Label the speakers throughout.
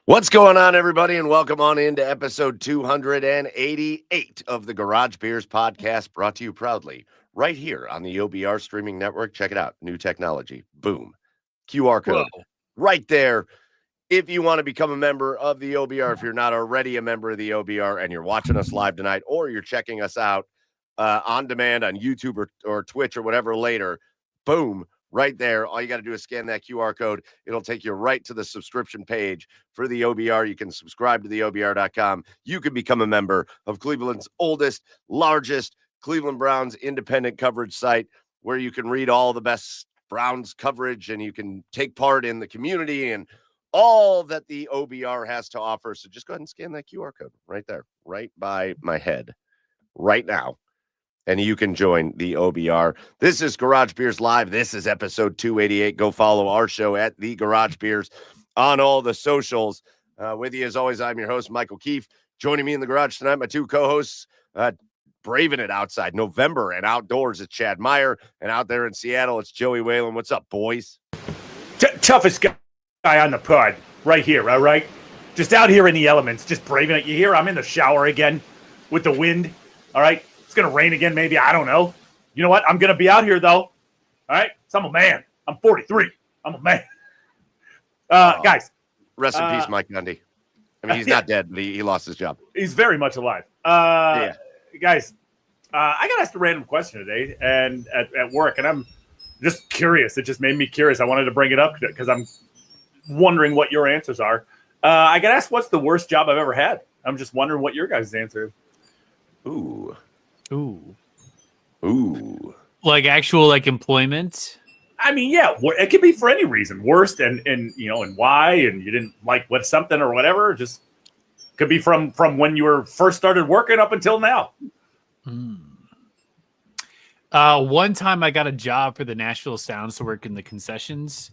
Speaker 1: What's going on, everybody, and welcome on into episode 288 of the Garage Beers podcast, brought to you proudly right here on the OBR streaming network. Check it out. New technology. Boom. QR code right there. If you want to become a member of the OBR, if you're not already a member of the OBR and you're watching us live tonight, or you're checking us out on demand on YouTube or Twitch or whatever later, boom. Right there. All you got to do is scan that QR code. It'll take you right to the subscription page for the OBR. You can subscribe to the OBR.com. You can become a member of Cleveland's oldest, largest Cleveland Browns independent coverage site, where you can read all the best Browns coverage and you can take part in the community and all that the OBR has to offer. So just go ahead and scan that QR code right there, right by my head right now. And you can join the OBR. This is Garage Beers Live. This is episode 288. Go follow our show at The Garage Beers on all the socials. With you, as always, I'm your host, Michael Keefe. Joining me in the garage tonight, my two co-hosts, braving it outside. November and outdoors, it's Chad Meyer. And out there in Seattle, it's Joey Whalen. What's up, boys?
Speaker 2: Toughest guy on the pod right here, all right? Just out here in the elements, just braving it. You hear I'm in the shower again with the wind, all right? It's going to rain again, maybe. I don't know. You know what? I'm going to be out here, though. All right? So I'm a man. I'm 43. I'm a man. Guys.
Speaker 1: Rest in peace, Mike Gundy. I mean, he's not dead, but he lost his job.
Speaker 2: He's very much alive. Guys, I got asked a random question today and at work, and I'm just curious. It just made me curious. I wanted to bring it up because I'm wondering what your answers are. I got asked, what's the worst job I've ever had? I'm just wondering what your guys' answer is.
Speaker 3: Ooh.
Speaker 4: Like actual employment?
Speaker 2: I mean, yeah, it could be for any reason. Worst and why, and you didn't like what something or whatever. Just could be from when you were first started working up until now.
Speaker 4: One time I got a job for the Nashville Sounds to work in the concessions,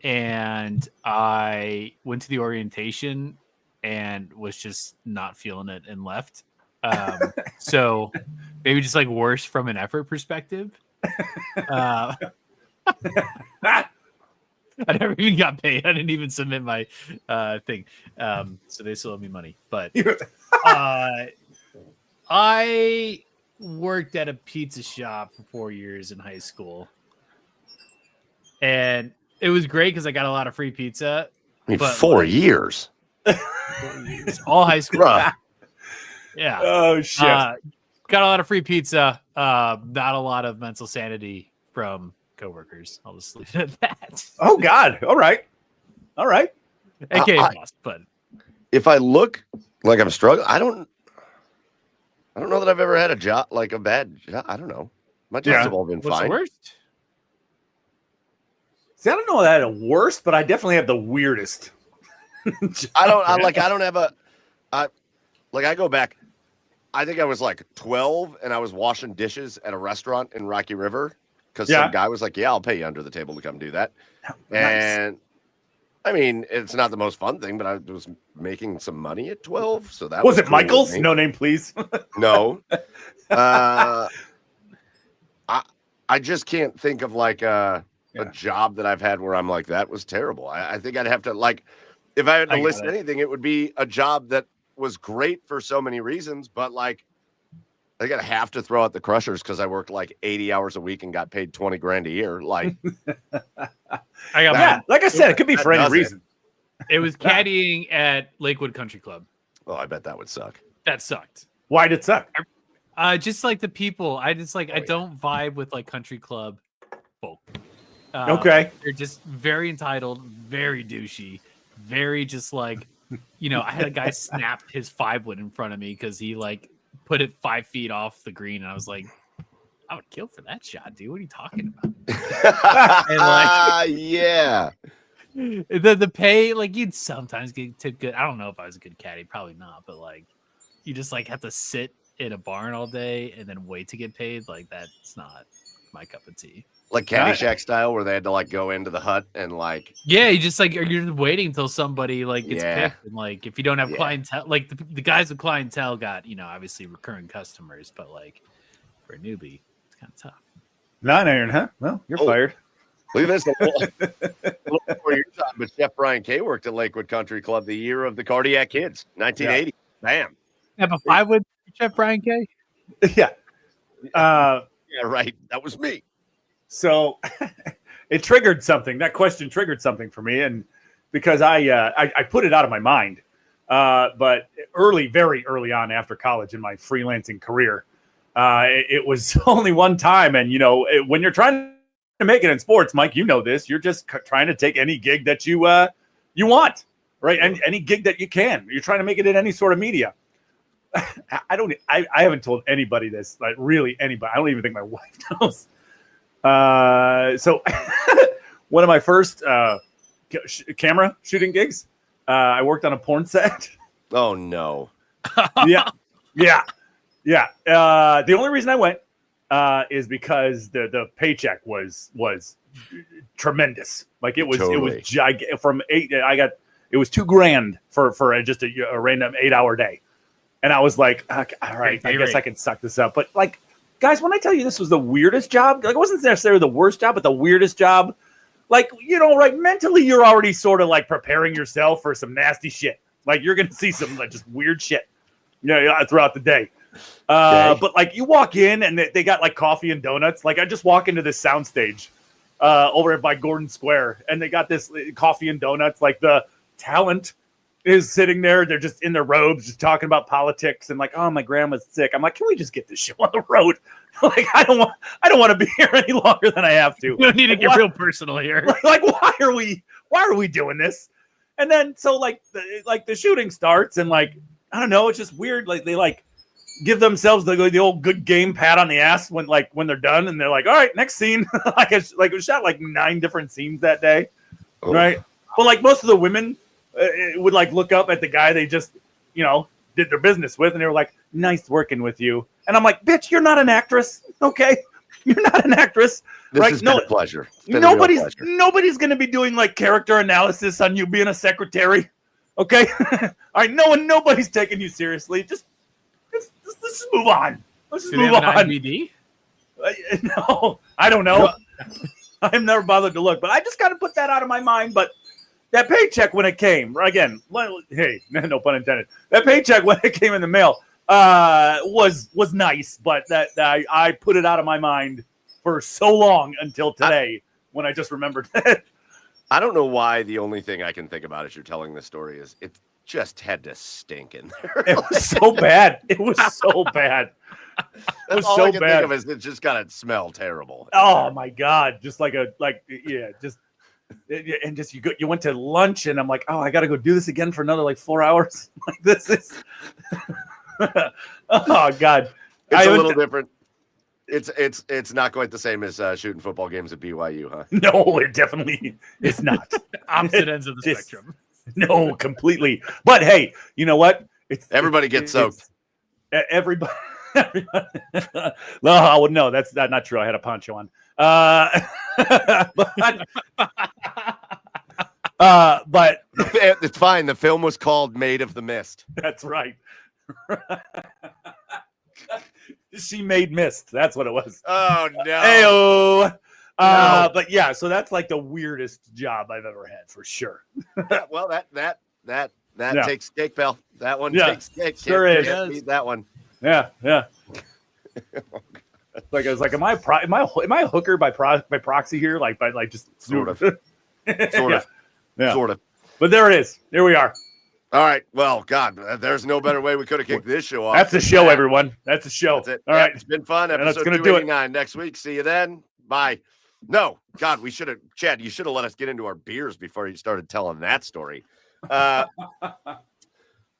Speaker 4: and I went to the orientation and was just not feeling it and left. So maybe just worse from an effort perspective. I never even got paid. I didn't even submit my thing. So they still owe me money. But I worked at a pizza shop for 4 years in high school. And it was great because I got a lot of free pizza.
Speaker 1: I mean, 4 years.
Speaker 4: 4 years. All high school. Yeah.
Speaker 2: Oh, shit.
Speaker 4: Got a lot of free pizza. Not a lot of mental sanity from coworkers. I'll just leave it at that.
Speaker 2: Oh, God. All right.
Speaker 4: AKA boss, but
Speaker 1: if I look like I'm struggling, I don't know that I've ever had a job, a bad job. I don't know. My jobs have all been
Speaker 4: what's
Speaker 1: fine.
Speaker 4: the worst?
Speaker 2: See, I don't know that I had a worst, but I definitely have the weirdest.
Speaker 1: I don't have a. I go back. I think I was 12 and I was washing dishes at a restaurant in Rocky River because some guy was like, "Yeah, I'll pay you under the table to come do that." And I mean, it's not the most fun thing, but I was making some money at 12, so that was
Speaker 2: it.
Speaker 1: Cool.
Speaker 2: Michael's? No name, please.
Speaker 1: No. I just can't think of a job that I've had where I'm like, that was terrible. I think I'd have to if I had to list anything, it would be a job that was great for so many reasons, but I think I'd have to throw out the Crushers because I worked 80 hours a week and got paid $20,000 a year. Like
Speaker 2: I said, it could be for any reason.
Speaker 4: It was caddying at Lakewood Country Club.
Speaker 1: Oh, I bet that would suck.
Speaker 4: That sucked.
Speaker 2: Why did it suck?
Speaker 4: Just the people. I just I don't vibe with country club folk.
Speaker 2: Okay.
Speaker 4: They're just very entitled, very douchey, very just I had a guy snap his 5-wood in front of me because he put it 5 feet off the green, and I was like, I would kill for that shot, dude. What are you talking about? And
Speaker 1: yeah.
Speaker 4: The pay, you'd sometimes get tipped good. I don't know if I was a good caddy, probably not, but you just have to sit in a barn all day and then wait to get paid. That's not my cup of tea.
Speaker 1: Like Caddyshack style, where they had to go into the hut and
Speaker 4: yeah, you just you're just waiting until somebody gets picked, and if you don't have clientele, the guys with clientele got obviously recurring customers, but for a newbie, it's kind of tough.
Speaker 2: 9 iron, huh? Well, you're fired.
Speaker 1: Look at this. A little before your time, but Chef Brian Kay worked at Lakewood Country Club the year of the Cardiac Kids, 1980. Bam.
Speaker 4: Yeah, but I would Chef Brian Kay.
Speaker 2: Yeah.
Speaker 1: Yeah, right. That was me.
Speaker 2: So it triggered something. That question triggered something for me, and because I put it out of my mind. But very early on after college in my freelancing career, it was only one time. And, when you're trying to make it in sports, Mike, you know this, you're just trying to take any gig that you want, right? And any gig that you can. You're trying to make it in any sort of media. I haven't told anybody this, like really anybody. I don't even think my wife knows. So one of my first camera shooting gigs, I worked on a porn set.
Speaker 1: Oh, no.
Speaker 2: Yeah. The only reason I went is because the paycheck was tremendous. Like it was gigantic. It was $2,000 for just a random 8-hour day. And I was like, okay, all right, I guess I can suck this up. But like, guys, when I tell you this was the weirdest job, like it wasn't necessarily the worst job, but the weirdest job. Like, right, mentally, you're already sort of like preparing yourself for some nasty shit. Like you're going to see some like just weird shit, throughout the day.
Speaker 1: Okay.
Speaker 2: But like you walk in and they got like coffee and donuts. Like I just walk into this soundstage over by Gordon Square, and they got this coffee and donuts. Like the talent is sitting there. They're just in their robes, just talking about politics and like, oh, my grandma's sick. I'm like, can we just get this show on the road? Like, I don't want to be here any longer than I have to.
Speaker 4: You don't need to get real personal here.
Speaker 2: Like, why are we doing this? And then so like the shooting starts, and like I don't know, it's just weird. Like they like give themselves the old good game pat on the ass when they're done, and they're like, all right, next scene. It was shot like 9 different scenes that day, right? But like most of the women would like look up at the guy they just did their business with, and they were like, nice working with you. And I'm like, bitch, you're not an actress, okay? You're not an actress.
Speaker 1: This
Speaker 2: right?
Speaker 1: has been a pleasure.
Speaker 2: Nobody's going to be doing like character analysis on you being a secretary, okay? All right, nobody's taking you seriously. Just let's move on. Let's just move on.
Speaker 4: IMDb?
Speaker 2: No, I don't know. I've never bothered to look, but I just kind of put that out of my mind. But that paycheck when it came, again, hey, no pun intended. That paycheck when it came in the mail was nice, but that I put it out of my mind for so long until today when I just remembered that.
Speaker 1: I don't know why the only thing I can think about as you're telling this story is it just had to stink in there.
Speaker 2: It was so bad. It was so bad. It was
Speaker 1: all
Speaker 2: so
Speaker 1: I can
Speaker 2: bad.
Speaker 1: think of is it just got to smell terrible.
Speaker 2: Oh my God. Just and just you went to lunch, and I'm like, oh, I got to go do this again for another like 4 hours. Like this is, oh God.
Speaker 1: It's a little different. It's not quite the same as shooting football games at BYU, huh?
Speaker 2: No, it definitody is not.
Speaker 4: Opposite ends of the spectrum.
Speaker 2: No, completely. But hey, you know what?
Speaker 1: Everybody gets soaked.
Speaker 2: Everybody. No, that's not true. I had a poncho on. But
Speaker 1: it's fine. The film was called Maid of the Mist.
Speaker 2: That's right. She made mist. That's what it was.
Speaker 1: Oh no.
Speaker 2: Heyo.
Speaker 1: No.
Speaker 2: But yeah, so that's like the weirdest job I've ever had for sure.
Speaker 1: Well, that takes cake, pal. That one takes cake.
Speaker 2: Sure is.
Speaker 1: That one.
Speaker 2: Yeah. Like I was like, am I a hooker by proxy here? Like just
Speaker 1: Sort of.
Speaker 2: Yeah.
Speaker 1: Sort of.
Speaker 2: But there it is. Here we are.
Speaker 1: All right. Well, God, there's no better way we could have kicked this show off.
Speaker 2: That's the show, everyone. That's the show.
Speaker 1: That's it.
Speaker 2: All right.
Speaker 1: It's been fun.
Speaker 2: And that's
Speaker 1: Episode
Speaker 2: gonna do it.
Speaker 1: 289 next week. See you then. Bye. No, God, we should have, Chad, you should have let us get into our beers before you started telling that story. All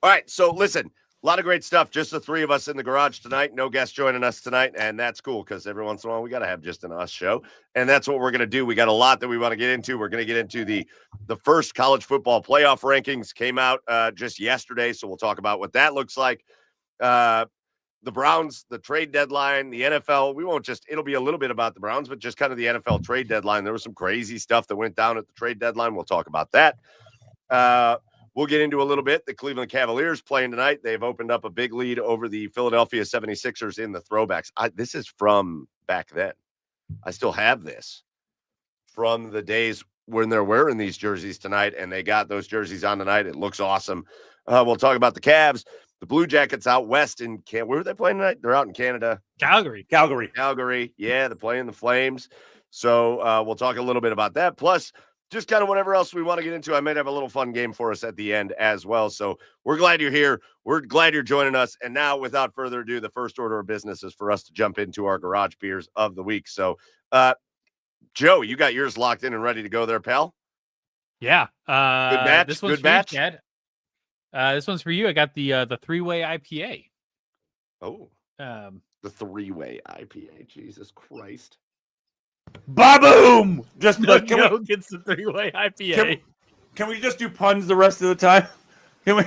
Speaker 1: right. So listen, a lot of great stuff. Just the three of us in the garage tonight. No guests joining us tonight. And that's cool because every once in a while we got to have just an us show. And that's what we're going to do. We got a lot that we want to get into. We're going to get into the first college football playoff rankings came out just yesterday. So we'll talk about what that looks like. The Browns, the trade deadline, the NFL. It'll be a little bit about the Browns, but just kind of the NFL trade deadline. There was some crazy stuff that went down at the trade deadline. We'll talk about that. We'll get into a little bit. The Cleveland Cavaliers playing tonight. They've opened up a big lead over the Philadelphia 76ers in the throwbacks. This is from back then. I still have this from the days when they're wearing these jerseys tonight, and they got those jerseys on tonight. It looks awesome. We'll talk about the Cavs, the Blue Jackets out west in Canada. Where are they playing tonight? They're out in Canada.
Speaker 4: Calgary.
Speaker 1: Yeah, they're playing the Flames. So we'll talk a little bit about that. Plus, just kind of whatever else we want to get into. I might have a little fun game for us at the end as well. So we're glad you're here. We're glad you're joining us. And now, without further ado, the first order of business is for us to jump into our garage beers of the week. So, Joe, you got yours locked in and ready to go there, pal?
Speaker 4: Yeah.
Speaker 1: Good match.
Speaker 4: This one's
Speaker 1: Good match.
Speaker 4: for you, Chad. This one's for you. I got the three-way IPA.
Speaker 1: Oh, the three-way IPA. Jesus Christ.
Speaker 2: Ba-boom! Just
Speaker 4: Joe gets the three-way IPA.
Speaker 2: Can we just do puns the rest of the time? Can we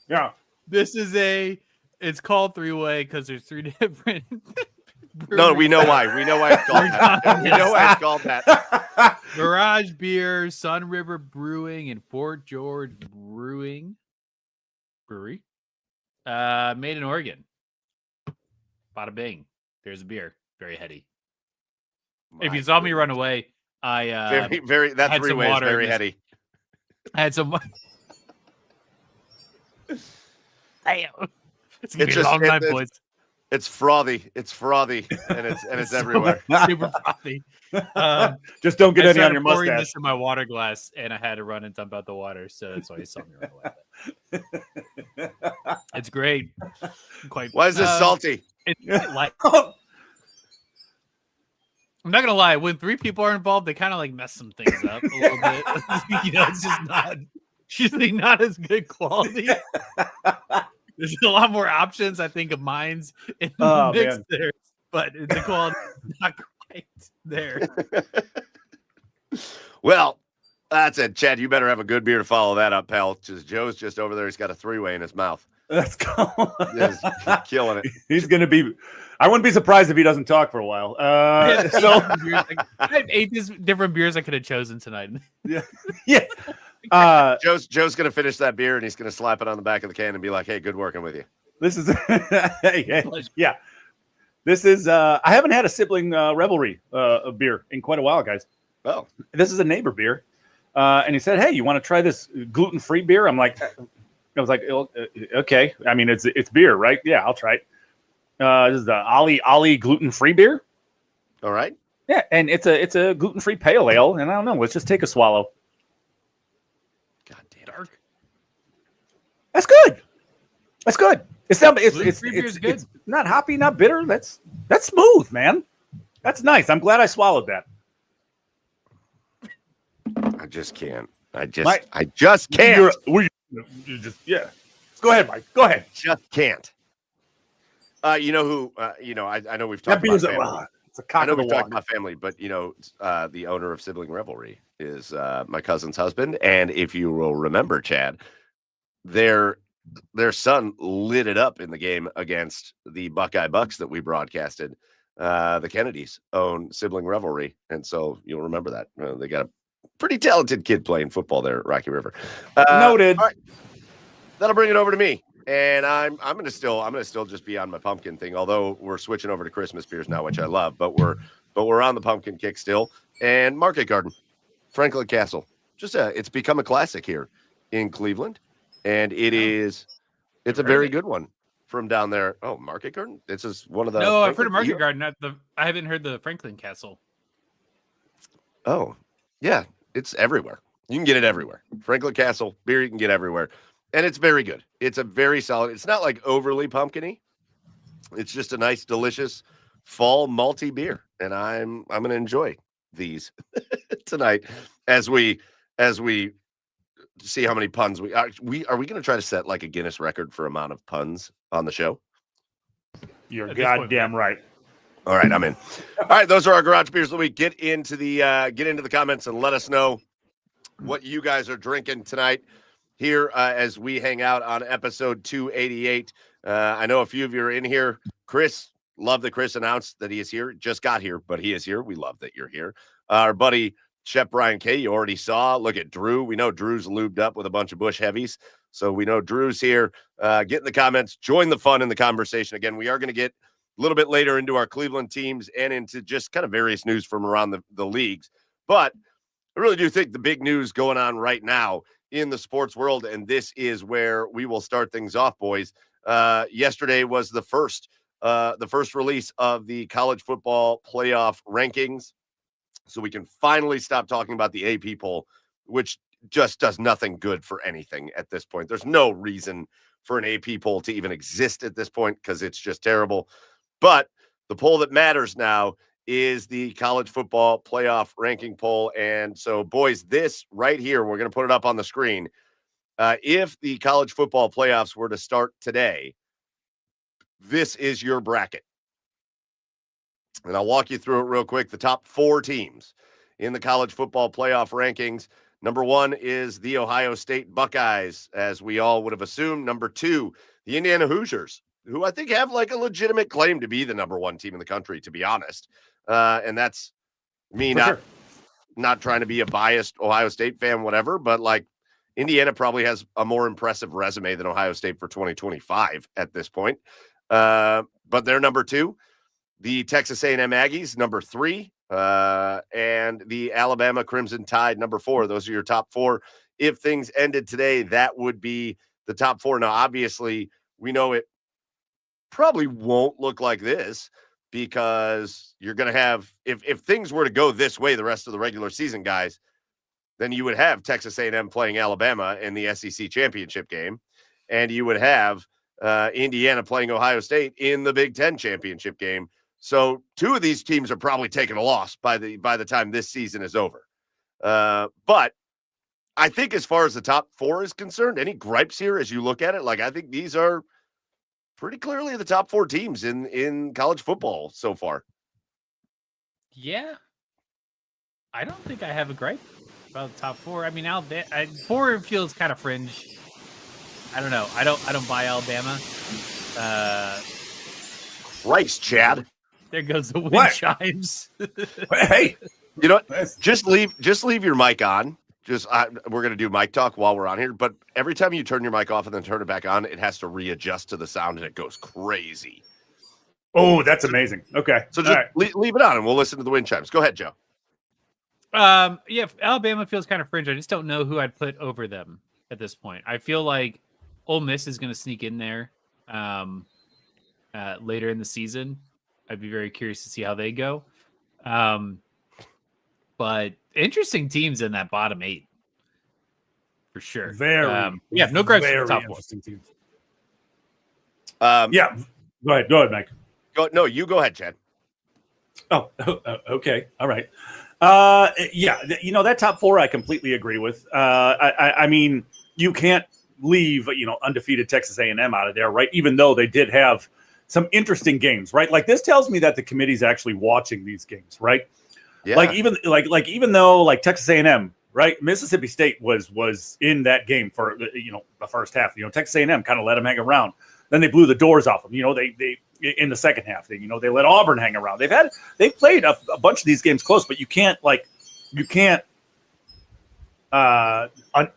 Speaker 2: yeah.
Speaker 4: It's called three-way because there's three different.
Speaker 1: No, we know why. We know why it's called that. We know why it's called that.
Speaker 4: Garage Beer, Sun River Brewing, and Fort George Brewery. Made in Oregon. Bada bing. There's a beer. Very heady. If you saw me run away, I
Speaker 1: very that three-way is very heady.
Speaker 4: I had some. Damn. It's gonna be a long night, boys.
Speaker 1: It's frothy. It's frothy, and it's everywhere.
Speaker 4: Super frothy.
Speaker 2: Just don't get any on your
Speaker 4: pouring
Speaker 2: mustache.
Speaker 4: this in my water glass, and I had to run and dump out the water, so that's why you saw me run away. It's great.
Speaker 1: Why is this salty?
Speaker 4: It's like. I'm not gonna lie. When three people are involved, they kind of like mess some things up a little bit. It's just not usually not as good quality. There's a lot more options, I think, of mines in the mix there, but the quality is not quite there.
Speaker 1: Well, that's it, Chad. You better have a good beer to follow that up, pal. Because Joe's just over there. He's got a three-way in his mouth.
Speaker 2: Let's go.
Speaker 1: He's killing it.
Speaker 2: He's gonna be. I wouldn't be surprised if he doesn't talk for a while.
Speaker 4: I ate these different beers I could have chosen tonight.
Speaker 2: Yeah.
Speaker 1: Joe's gonna finish that beer and he's gonna slap it on the back of the can and be like, "Hey, good working with you."
Speaker 2: This is yeah. This is I haven't had a sibling revelry of beer in quite a while, guys.
Speaker 1: Oh,
Speaker 2: this is a neighbor beer, and he said, "Hey, you want to try this gluten-free beer?" I was like, okay. I mean, it's beer, right? Yeah, I'll try it. This is the Ollie gluten-free beer.
Speaker 1: All right.
Speaker 2: Yeah, and it's a gluten-free pale ale, and I don't know. Let's just take a swallow.
Speaker 1: God damn, dark.
Speaker 2: That's good. That's good. It's not.
Speaker 4: It's
Speaker 2: not hoppy, not bitter. That's smooth, man. That's nice. I'm glad I swallowed that.
Speaker 1: I just can't. I just can't.
Speaker 2: You just go ahead, Mike. Go ahead.
Speaker 1: Just can't. You know who? I know we've talked about family.
Speaker 2: It's a cock
Speaker 1: I know
Speaker 2: of the
Speaker 1: we've talked
Speaker 2: walk.
Speaker 1: about family, but the owner of Sibling Revelry is my cousin's husband, and if you will remember, Chad, their son lit it up in the game against the Buckeye Bucks that we broadcasted. The Kennedys own Sibling Revelry, and so you'll remember that they got a pretty talented kid playing football there at Rocky River.
Speaker 2: Noted.
Speaker 1: All right. That'll bring it over to me. And I'm gonna still just be on my pumpkin thing, although we're switching over to Christmas beers now, which I love, but we're on the pumpkin kick still. And Market Garden, Franklin Castle. It's become a classic here in Cleveland. And it's a very good one from down there. Oh, Market Garden? This is one of the
Speaker 4: I've heard of Market Garden, I haven't heard the Franklin Castle.
Speaker 1: Oh, yeah. It's everywhere. You can get it everywhere. Franklin Castle beer you can get everywhere. And it's very good. It's a very solid. It's not like overly pumpkin-y. It's just a nice, delicious fall malty beer. And I'm going to enjoy these tonight as we see how many puns are we going to try to set like a Guinness record for amount of puns on the show?
Speaker 2: You're goddamn right.
Speaker 1: All right, I'm in. All right, those are our garage beers of the week. Get into the comments and let us know what you guys are drinking tonight here as we hang out on episode 288. I know a few of you are in here. Chris, love that Chris announced that he is here. Just got here, but he is here. We love that you're here. Our buddy Chef Brian K, you already saw. Look at Drew. We know Drew's lubed up with a bunch of Bush Heavies. So we know Drew's here. Get in the comments. Join the fun in the conversation. Again, we are going to get a little bit later into our Cleveland teams and into just kind of various news from around the leagues. But I really do think the big news going on right now in the sports world, and this is where we will start things off, boys. Yesterday was the first release of the college football playoff rankings. So we can finally stop talking about the AP poll, which just does nothing good for anything at this point. There's no reason for an AP poll to even exist at this point because it's just terrible. But the poll that matters now is the college football playoff ranking poll. And so, boys, this right here, we're going to put it up on the screen. If the college football playoffs were to start today, this is your bracket. And I'll walk you through it real quick. The top 4 teams in the college football playoff rankings. Number 1 is the Ohio State Buckeyes, as we all would have assumed. Number 2, the Indiana Hoosiers, who I think have like a legitimate claim to be the number 1 team in the country, to be honest. And that's me not trying to be a biased Ohio State fan, whatever, but like Indiana probably has a more impressive resume than Ohio State for 2025 at this point. But they're number 2. The Texas A&M Aggies, number 3, and the Alabama Crimson Tide, number 4. Those are your top 4. If things ended today, that would be the top 4. Now, obviously, we know it probably won't look like this because you're going to have, if things were to go this way the rest of the regular season, guys, then you would have Texas A&M playing Alabama in the SEC championship game, and you would have Indiana playing Ohio State in the Big Ten championship game. So 2 of these teams are probably taking a loss by the time this season is over. But I think as far as the top 4 is concerned, any gripes here as you look at it? Like, I think these are pretty clearly the top 4 teams in college football so far.
Speaker 4: Yeah. I don't think I have a gripe about the top 4. I mean, 4 feels kind of fringe. I don't know. I don't buy Alabama.
Speaker 1: Christ, Chad.
Speaker 4: There goes the wind chimes.
Speaker 2: Hey,
Speaker 1: you know what? Just leave your mic on. We're going to do mic talk while we're on here, but every time you turn your mic off and then turn it back on, it has to readjust to the sound and it goes crazy.
Speaker 2: Oh, that's amazing. Okay.
Speaker 1: So just leave it on and we'll listen to the wind chimes. Go ahead, Joe.
Speaker 4: Yeah, Alabama feels kind of fringe. I just don't know who I'd put over them at this point. I feel like Ole Miss is going to sneak in there later in the season. I'd be very curious to see how they go. But interesting teams in that bottom 8 for sure. No gripes for the top 4.
Speaker 2: Teams.
Speaker 1: Yeah,
Speaker 2: go ahead, Mike.
Speaker 1: You go ahead, Chad.
Speaker 2: Oh, okay, all right. That top 4 I completely agree with. I mean, you can't leave undefeated Texas A&M out of there, right? Even though they did have some interesting games, right? Like this tells me that the committee's actually watching these games, right? Yeah. Even though Texas A&M, right? Mississippi State was in that game for the first half. Texas A&M kind of let them hang around. Then they blew the doors off them. They in the second half, they let Auburn hang around. They've played a bunch of these games close, but you can't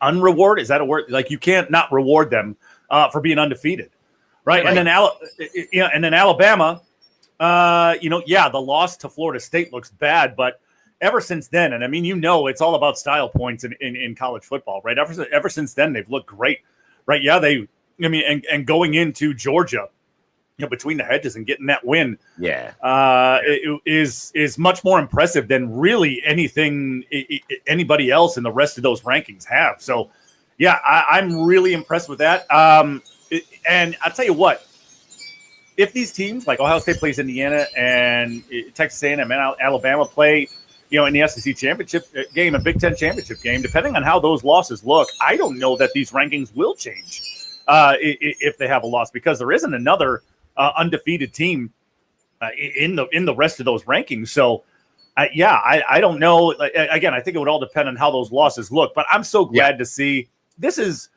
Speaker 2: unreward. Is that a word? Like you can't not reward them for being undefeated. Right. And then Alabama, the loss to Florida State looks bad, but ever since then, and I mean, it's all about style points in college football, right? Ever since then, they've looked great, right? Yeah, and going into Georgia, between the hedges and getting that win, it is much more impressive than really anything anybody else in the rest of those rankings have. So, yeah, I'm really impressed with that. And I'll tell you what, if these teams like Ohio State plays Indiana and Texas A&M and Alabama play, in the SEC championship game and Big Ten championship game, depending on how those losses look, I don't know that these rankings will change if they have a loss because there isn't another undefeated team in the rest of those rankings. So, I don't know. Again, I think it would all depend on how those losses look. But I'm so glad to see this is.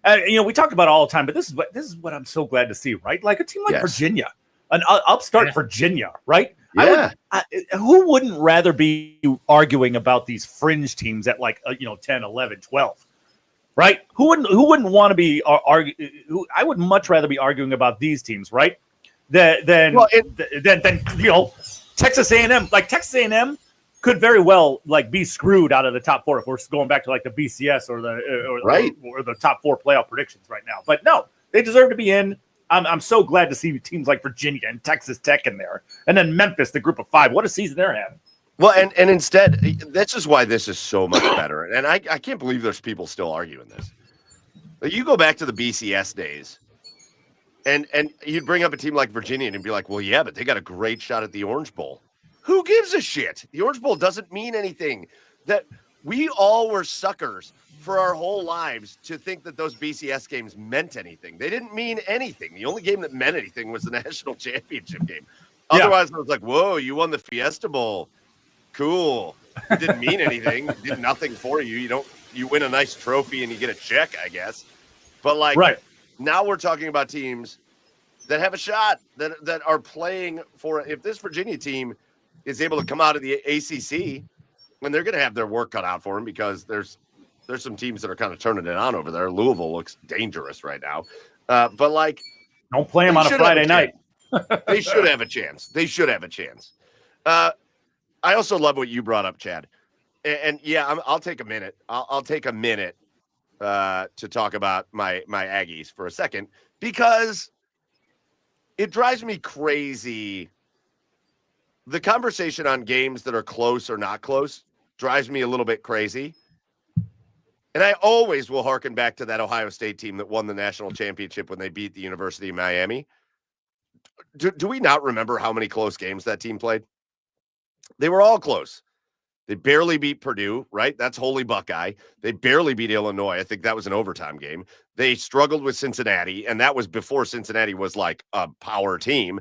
Speaker 2: We talk about it all the time, but this is what I'm so glad to see, right? Like a team like Virginia, an upstart Virginia, right?
Speaker 1: Yeah.
Speaker 2: Who wouldn't rather be arguing about these fringe teams at 10, 11, 12, right? Who wouldn't want to be I would much rather be arguing about these teams, right? then
Speaker 1: Well,
Speaker 2: Texas A&M, like Texas A&M could very well like be screwed out of the top 4 if we're going back to like the BCS or the top 4 playoff predictions right now. But no, they deserve to be in. I'm so glad to see teams like Virginia and Texas Tech in there, and then Memphis, the group of 5. What a season they're having.
Speaker 1: Well, and instead, this is why this is so much better. And I can't believe there's people still arguing this. You go back to the BCS days, and you'd bring up a team like Virginia and be like, well, yeah, but they got a great shot at the Orange Bowl. Who gives a shit? The Orange Bowl doesn't mean anything. That we all were suckers for our whole lives to think that those BCS games meant anything. They didn't mean anything. The only game that meant anything was the national championship game. Otherwise, it was like, whoa, you won the Fiesta Bowl. Cool. It didn't mean anything. It did nothing for you. You win a nice trophy and you get a check, I guess. But now we're talking about teams that have a shot, that are playing for. If this Virginia team is able to come out of the ACC, and they're going to have their work cut out for them because there's some teams that are kind of turning it on over there. Louisville looks dangerous right now. But
Speaker 2: don't play them on a Friday night.
Speaker 1: They should have a chance. I also love what you brought up, Chad. And yeah, I'll take a minute. I'll take a minute to talk about my Aggies for a second, because it drives me crazy. The conversation on games that are close or not close drives me a little bit crazy. And I always will harken back to that Ohio State team that won the national championship when they beat the University of Miami. Do we not remember how many close games that team played? They were all close. They barely beat Purdue, right? That's Holy Buckeye. They barely beat Illinois. I think that was an overtime game. They struggled with Cincinnati, and that was before Cincinnati was like a power team.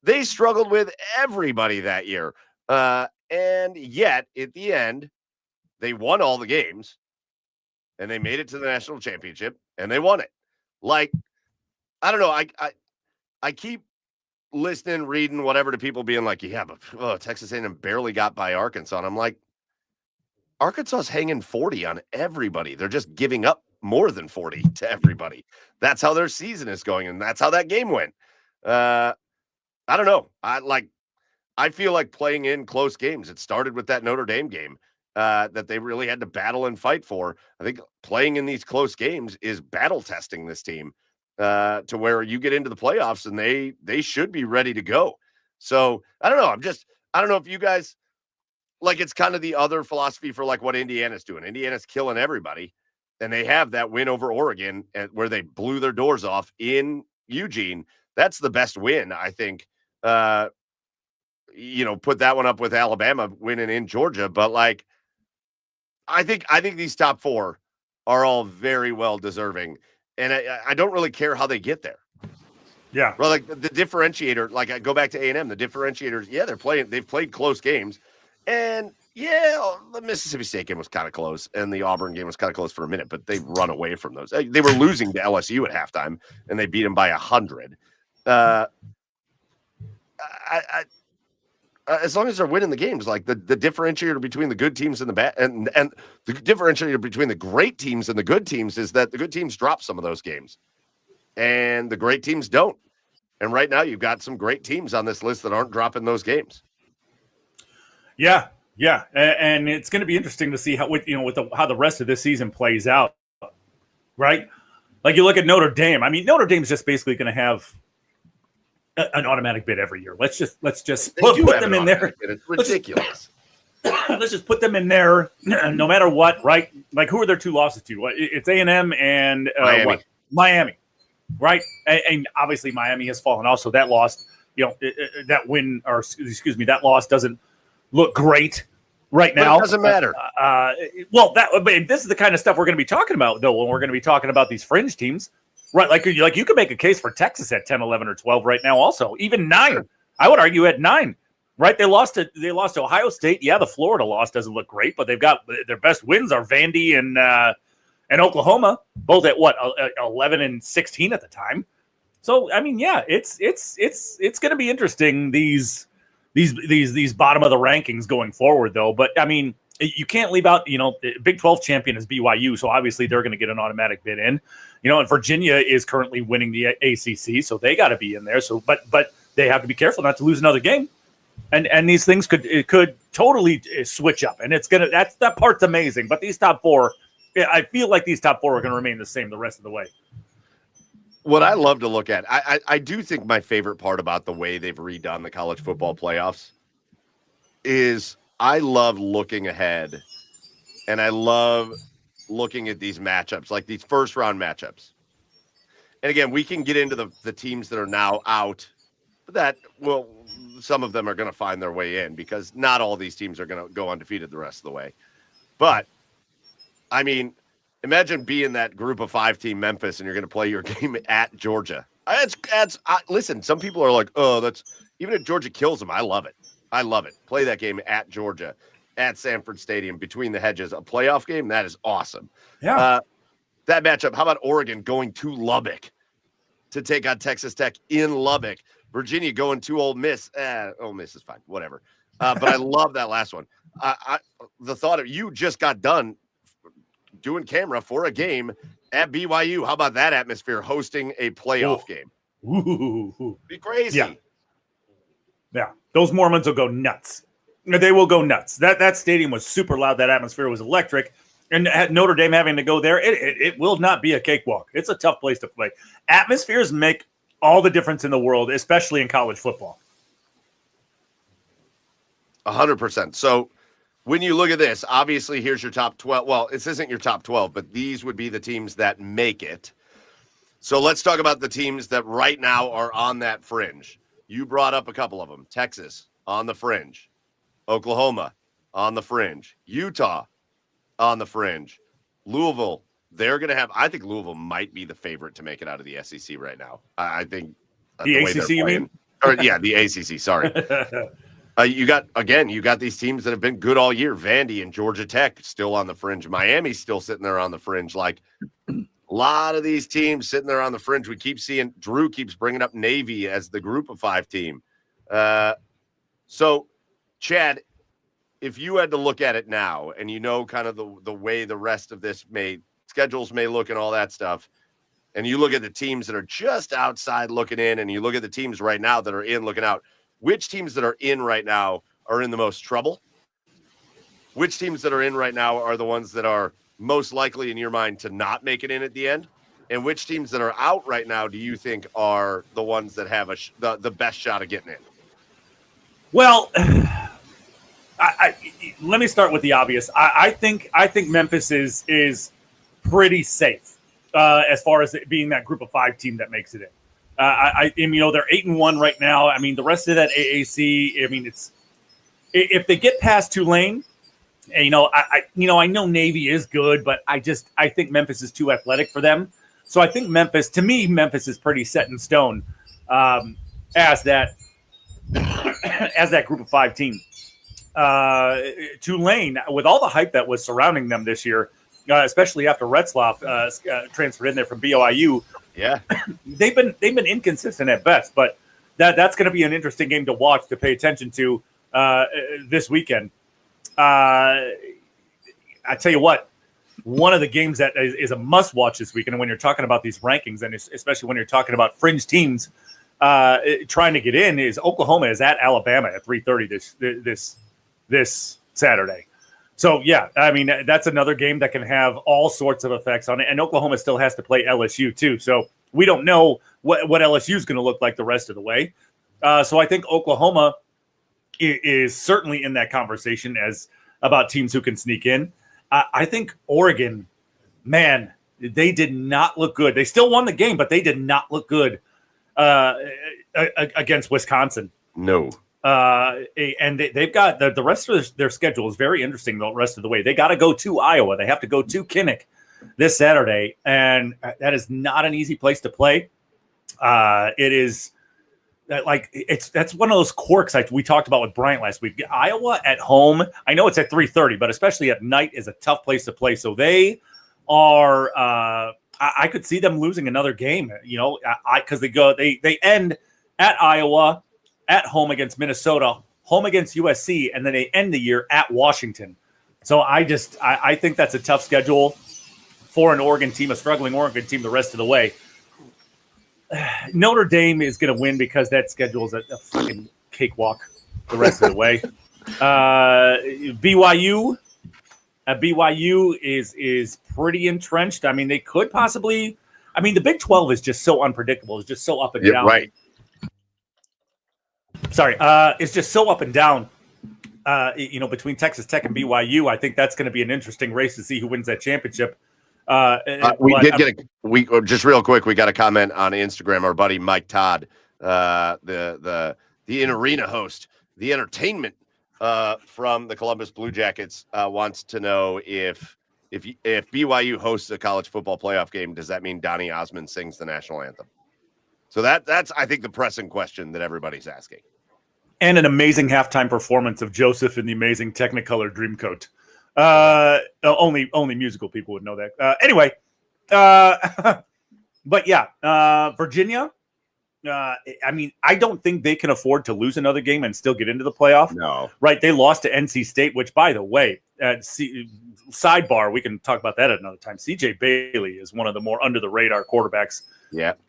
Speaker 1: They struggled with everybody that year. And yet, at the end, they won all the games, and they made it to the national championship, and they won it. I don't know. I keep listening, reading, whatever, to people being like, yeah, but Texas A&M barely got by Arkansas. And I'm like, Arkansas's hanging 40 on everybody. They're just giving up more than 40 to everybody. That's how their season is going, and that's how that game went. I don't know. I feel like playing in close games. It started with that Notre Dame game that they really had to battle and fight for. I think playing in these close games is battle testing this team to where you get into the playoffs and they should be ready to go. So I don't know. I don't know if you guys it's kind of the other philosophy for what Indiana's doing. Indiana's killing everybody, and they have that win over Oregon where they blew their doors off in Eugene. That's the best win, I think. Put that one up with Alabama winning in Georgia, but I think these top 4 are all very well deserving, and I don't really care how they get there.
Speaker 2: Yeah,
Speaker 1: well, the differentiator, I go back to A&M. The differentiators, yeah, they've played close games, and yeah, the Mississippi State game was kind of close, and the Auburn game was kind of close for a minute, but they've run away from those. They were losing to LSU at halftime, and they beat them by 100. As long as they're winning the games, the differentiator between the good teams and the bad, and the differentiator between the great teams and the good teams is that the good teams drop some of those games, and the great teams don't. And right now, you've got some great teams on this list that aren't dropping those games.
Speaker 2: Yeah, and it's going to be interesting to see how how the rest of this season plays out, right? You look at Notre Dame. I mean, Notre Dame's just basically going to have an automatic bid every year. Let's just put them in there.
Speaker 1: It's ridiculous.
Speaker 2: Let's just put them in there, no matter what, right? Who are their 2 losses to? It's A&M and Miami, right? And obviously Miami has fallen off, so that loss, that win, or excuse me, that loss doesn't look great right now.
Speaker 1: It doesn't matter.
Speaker 2: But this is the kind of stuff we're going to be talking about, though, when we're going to be talking about these fringe teams. Right, you could make a case for Texas at 10, 11, or 12 right now. Also, even 9, sure. I would argue at 9. Right, they lost to Ohio State. Yeah, the Florida loss doesn't look great, but they've got their best wins are Vandy and Oklahoma, both at 11 and 16 at the time. So I mean, yeah, it's going to be interesting these bottom of the rankings going forward, though. But I mean, you can't leave out, Big 12 champion is BYU, so obviously they're going to get an automatic bid in. And Virginia is currently winning the ACC, so they got to be in there. So, but they have to be careful not to lose another game, and these things could totally switch up, and that part's amazing. But these top four, I feel like these top four are going to remain the same the rest of the way.
Speaker 1: What I love to look at, I do think my favorite part about the way they've redone the college football playoffs is I love looking ahead, and I love looking at these matchups, like these first round matchups. And again, we can get into the teams that are now out, that some of them are going to find their way in because not all these teams are going to go undefeated the rest of the way. But I mean, imagine being that group of 5 team Memphis and you're going to play your game at Georgia. Listen, some people are like, oh, that's even if Georgia kills them. I love it. I love it. Play that game at Georgia, at Sanford Stadium, between the hedges, a playoff game. That is awesome.
Speaker 2: Yeah.
Speaker 1: That matchup. How about Oregon going to Lubbock to take on Texas Tech in Lubbock? Virginia going to Ole Miss. Ole Miss is fine. Whatever. But I love that last one. The thought of you just got done doing camera for a game at BYU. How about that atmosphere hosting a playoff game?
Speaker 2: Ooh.
Speaker 1: Be crazy.
Speaker 2: Yeah. Those Mormons will go nuts. They will go nuts. That stadium was super loud. That atmosphere was electric. And Notre Dame having to go there, it will not be a cakewalk. It's a tough place to play. Atmospheres make all the difference in the world, especially in college football.
Speaker 1: 100%. So when you look at this, obviously here's your top 12. Well, this isn't your top 12, but these would be the teams that make it. So let's talk about the teams that right now are on that fringe. You brought up a couple of them. Texas on the fringe. Oklahoma on the fringe. Utah on the fringe. Louisville, they're going to have, I think Louisville might be the favorite to make it out of the SEC right now. I think
Speaker 2: the ACC, you mean?
Speaker 1: Yeah, the ACC, sorry. You got these teams that have been good all year. Vandy and Georgia Tech still on the fringe. Miami's still sitting there on the fringe. Like a lot of these teams sitting there on the fringe. We keep seeing Drew keeps bringing up Navy as the group of 5 team. So, Chad, if you had to look at it now and kind of the way the rest of this schedules may look and all that stuff, and you look at the teams that are just outside looking in and you look at the teams right now that are in looking out, which teams that are in right now are in the most trouble? Which teams that are in right now are the ones that are most likely in your mind to not make it in at the end? And which teams that are out right now do you think are the ones that have the best shot of getting in?
Speaker 2: Well, let me start with the obvious. I think Memphis is pretty safe as far as it being that group of 5 team that makes it in. They're 8-1 right now. I mean, the rest of that AAC. I mean, it's if they get past Tulane, and I know Navy is good, but I think Memphis is too athletic for them. So I think Memphis is pretty set in stone as that group of 5 team. Tulane, with all the hype that was surrounding them this year, especially after Retzloff transferred in there from BYU.
Speaker 1: Yeah,
Speaker 2: they've been inconsistent at best, but that's going to be an interesting game to watch, to pay attention to this weekend. I tell you what, one of the games that is a must watch this weekend, and when you're talking about these rankings, and especially when you're talking about fringe teams trying to get in, is Oklahoma is at Alabama at 3:30 this Saturday. So, yeah, I mean, that's another game that can have all sorts of effects on it. And Oklahoma still has to play LSU, too. So we don't know what LSU is going to look like the rest of the way. So I think Oklahoma is certainly in that conversation as about teams who can sneak in. I think Oregon, man, they did not look good. They still won the game, but they did not look good against Wisconsin.
Speaker 1: No.
Speaker 2: And they've got the rest of their schedule is very interesting the rest of the way. They got to go to Iowa. They have to go to Kinnick this Saturday, and that is not an easy place to play. It is that's one of those quirks like we talked about with Bryant last week. Iowa at home, I know it's at 3:30, but especially at night is a tough place to play. So they are. I could see them losing another game. Because they end at Iowa, at home against Minnesota, home against USC, and then they end the year at Washington. So I think that's a tough schedule for an Oregon team, a struggling Oregon team, the rest of the way. Notre Dame is going to win because that schedule is a fucking cakewalk the rest of the way. BYU is pretty entrenched. I mean, they could possibly. I mean, the Big 12 is just so unpredictable. It's just so up and down.
Speaker 1: Right.
Speaker 2: Sorry, it's just so up and down. Between Texas Tech and BYU, I think that's going to be an interesting race to see who wins that championship.
Speaker 1: Just real quick, we got a comment on Instagram. Our buddy Mike Todd, the in arena host, the entertainment from the Columbus Blue Jackets, wants to know if BYU hosts a college football playoff game, does that mean Donny Osmond sings the national anthem? So that's I think the pressing question that everybody's asking.
Speaker 2: And an amazing halftime performance of Joseph in the amazing Technicolor Dreamcoat. Only musical people would know that. Anyway, but yeah, Virginia. I mean, I don't think they can afford to lose another game and still get into the playoff.
Speaker 1: No,
Speaker 2: right? They lost to NC State, which, by the way, sidebar, we can talk about that at another time. CJ Bailey is one of the more under the radar quarterbacks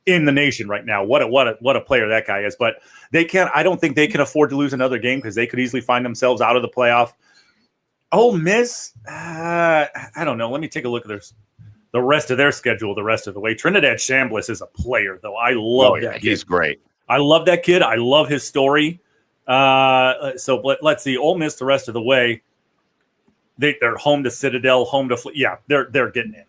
Speaker 2: in the nation right now. What a player that guy is. But they can't. I don't think they can afford to lose another game because they could easily find themselves out of the playoff. Ole Miss, I don't know. Let me take a look at the rest of their schedule the rest of the way. Trinidad Chambliss is a player, though. I love that kid.
Speaker 1: He's great.
Speaker 2: I love that kid. I love his story. So let's see. Ole Miss the rest of the way. They're home to Citadel, home to they're getting in.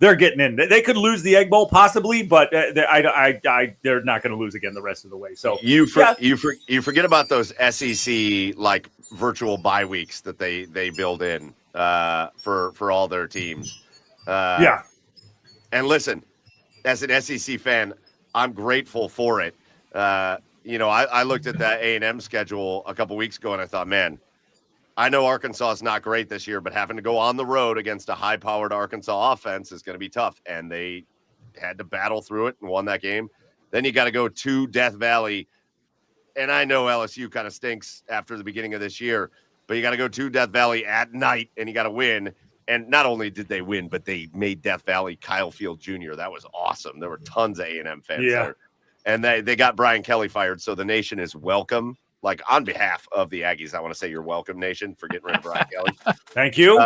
Speaker 2: they're getting in. They could lose the Egg Bowl possibly, but they're not going to lose again the rest of the way. So
Speaker 1: you forget about those SEC like virtual bye weeks that they build in for all their teams. And listen, as an SEC fan, I'm grateful for it. I looked at that A&M schedule a couple weeks ago and I thought, man, I know Arkansas is not great this year, but having to go on the road against a high-powered Arkansas offense is going to be tough. And they had to battle through it and won that game. Then you got to go to Death Valley. And I know LSU kind of stinks after the beginning of this year, but you got to go to Death Valley at night and you got to win. And not only did they win, but they made Death Valley Kyle Field Jr. That was awesome. There were tons of A&M fans there. And they got Brian Kelly fired, so the nation is welcome. Like, on behalf of the Aggies, I want to say you're welcome, nation, for getting rid of Brian Kelly.
Speaker 2: Thank you.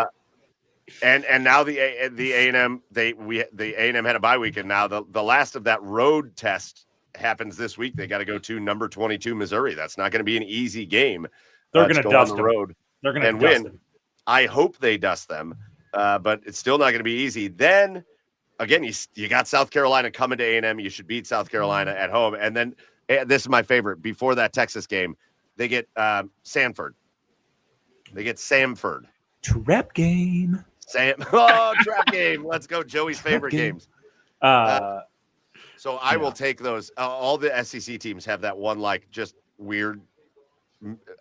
Speaker 1: And now the A&M the A&M had a bye week, and now the last of that road test happens this week. They got to go to number 22 Missouri. That's not going to be an easy game.
Speaker 2: They're going to dust
Speaker 1: on the road.
Speaker 2: They're going to
Speaker 1: win.
Speaker 2: Them.
Speaker 1: I hope they dust them, but it's still not going to be easy. Then again, you got South Carolina coming to A&M. You should beat South Carolina at home, and then this is my favorite. Before that Texas game, they get Samford. They get Samford.
Speaker 2: Trap game.
Speaker 1: Trap game. Let's go. Joey's favorite games. So I will take those. All the SEC teams have that one, like, just weird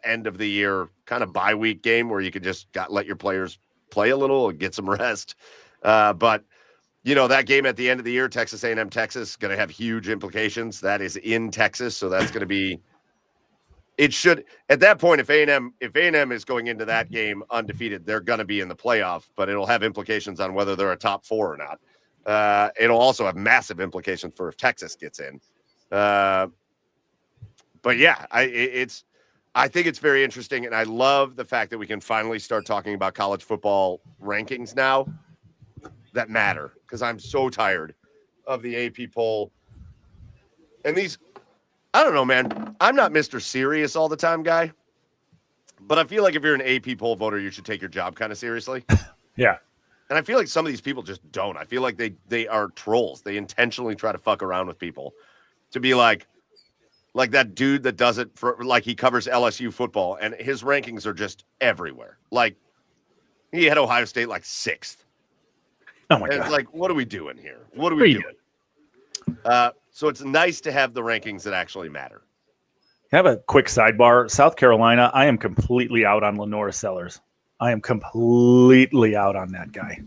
Speaker 1: end of the year kind of bye week game where you could just let your players play a little and get some rest. But that game at the end of the year, Texas A&M, Texas, going to have huge implications. That is in Texas, so that's going to be. It should, at that point, if A&M is going into that game undefeated, they're going to be in the playoff, but it'll have implications on whether they're a top four or not. It'll also have massive implications for if Texas gets in. But yeah, I think it's very interesting, and I love the fact that we can finally start talking about college football rankings now that matter, because I'm so tired of the AP poll and these. I don't know, man. I'm not Mr. Serious all the time guy, but I feel like if you're an AP poll voter, you should take your job kind of seriously.
Speaker 2: Yeah.
Speaker 1: And I feel like some of these people just don't. I feel like they are trolls. They intentionally try to fuck around with people to be like that dude that does it for, like, he covers LSU football and his rankings are just everywhere. Like, he had Ohio State like 6th.
Speaker 2: Oh my God.
Speaker 1: It's like, what are we doing here? What are we doing? So it's nice to have the rankings that actually matter.
Speaker 2: I have a quick sidebar. South Carolina, I am completely out on Lenora Sellers. I am completely out on that guy.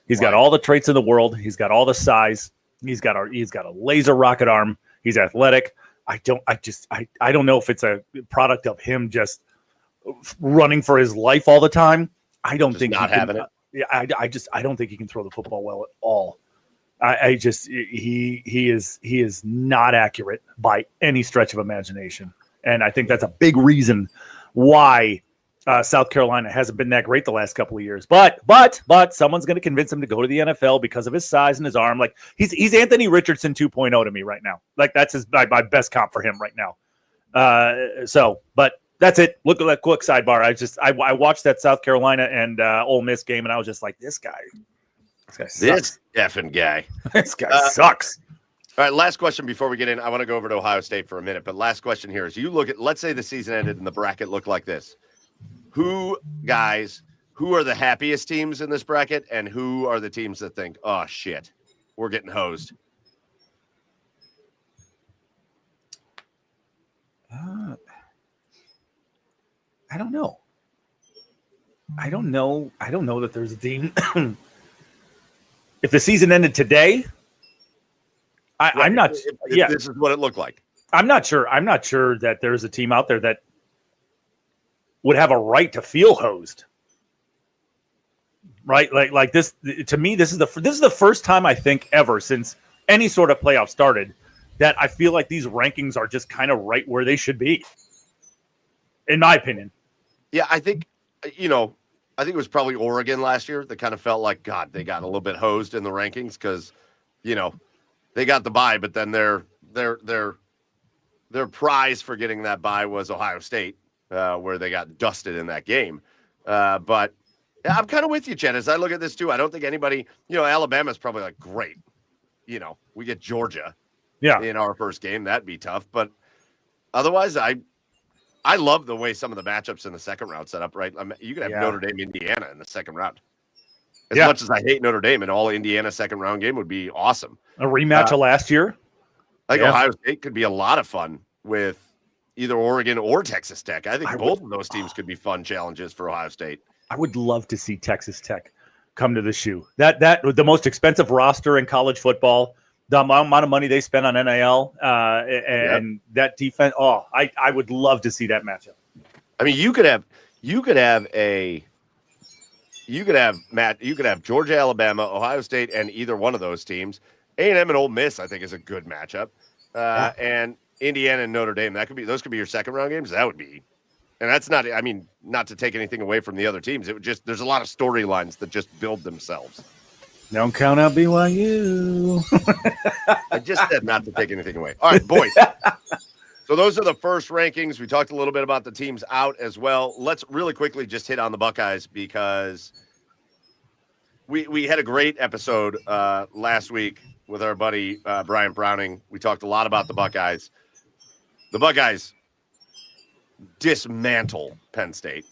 Speaker 2: He's got all the traits in the world. He's got all the size. He's got a laser rocket arm. He's athletic. I don't know if it's a product of him just running for his life all the time. I don't
Speaker 1: Just
Speaker 2: think
Speaker 1: not
Speaker 2: he can,
Speaker 1: having it.
Speaker 2: Yeah, I don't think he can throw the football well at all. He is not accurate by any stretch of imagination, and I think that's a big reason why South Carolina hasn't been that great the last couple of years. But someone's going to convince him to go to the NFL because of his size and his arm. Like he's Anthony Richardson 2.0 to me right now. Like that's my best comp for him right now. But that's it. Look at that quick sidebar. I watched that South Carolina and Ole Miss game, and I was just like, this guy sucks.
Speaker 1: This effing guy.
Speaker 2: This guy sucks.
Speaker 1: All right, last question before we get in. I want to go over to Ohio State for a minute, but last question here is: you look at, let's say the season ended and the bracket looked like this. Who are the happiest teams in this bracket, and who are the teams that think, oh shit, we're getting hosed?
Speaker 2: I don't know. I don't know that there's a team. If the season ended today, I'm not.
Speaker 1: If this is what it looked like.
Speaker 2: I'm not sure. I'm not sure that there's a team out there that would have a right to feel hosed. Right? Like this. To me, this is the first time I think ever since any sort of playoff started that I feel like these rankings are just kind of right where they should be. In my opinion.
Speaker 1: Yeah, I think it was probably Oregon last year that kind of felt like, God, they got a little bit hosed in the rankings because, they got the bye, but then their prize for getting that bye was Ohio State, where they got dusted in that game. But yeah, I'm kind of with you, Chet. As I look at this too, I don't think anybody, Alabama's probably like, great. We get Georgia in our first game. That'd be tough. But otherwise, I love the way some of the matchups in the second round set up, right? You could have Notre Dame, Indiana in the second round. As much as I hate Notre Dame, an all Indiana second round game would be awesome.
Speaker 2: A rematch of last year.
Speaker 1: I think Ohio State could be a lot of fun with either Oregon or Texas Tech. I think both of those teams could be fun challenges for Ohio State.
Speaker 2: I would love to see Texas Tech come to the shoe. That the most expensive roster in college football, the amount of money they spend on NIL, and that defense. Oh, I would love to see that matchup.
Speaker 1: I mean, you could have Georgia, Alabama, Ohio State, and either one of those teams. A&M and Ole Miss, I think, is a good matchup. And Indiana and Notre Dame, those could be your second round games. That would be, and that's not. I mean, not to take anything away from the other teams. It would just, there's a lot of storylines that just build themselves.
Speaker 2: Don't count out BYU.
Speaker 1: I just said not to take anything away. All right, boys. So those are the first rankings. We talked a little bit about the teams out as well. Let's really quickly just hit on the Buckeyes because we had a great episode last week with our buddy Brian Browning. We talked a lot about the Buckeyes. The Buckeyes dismantle Penn State.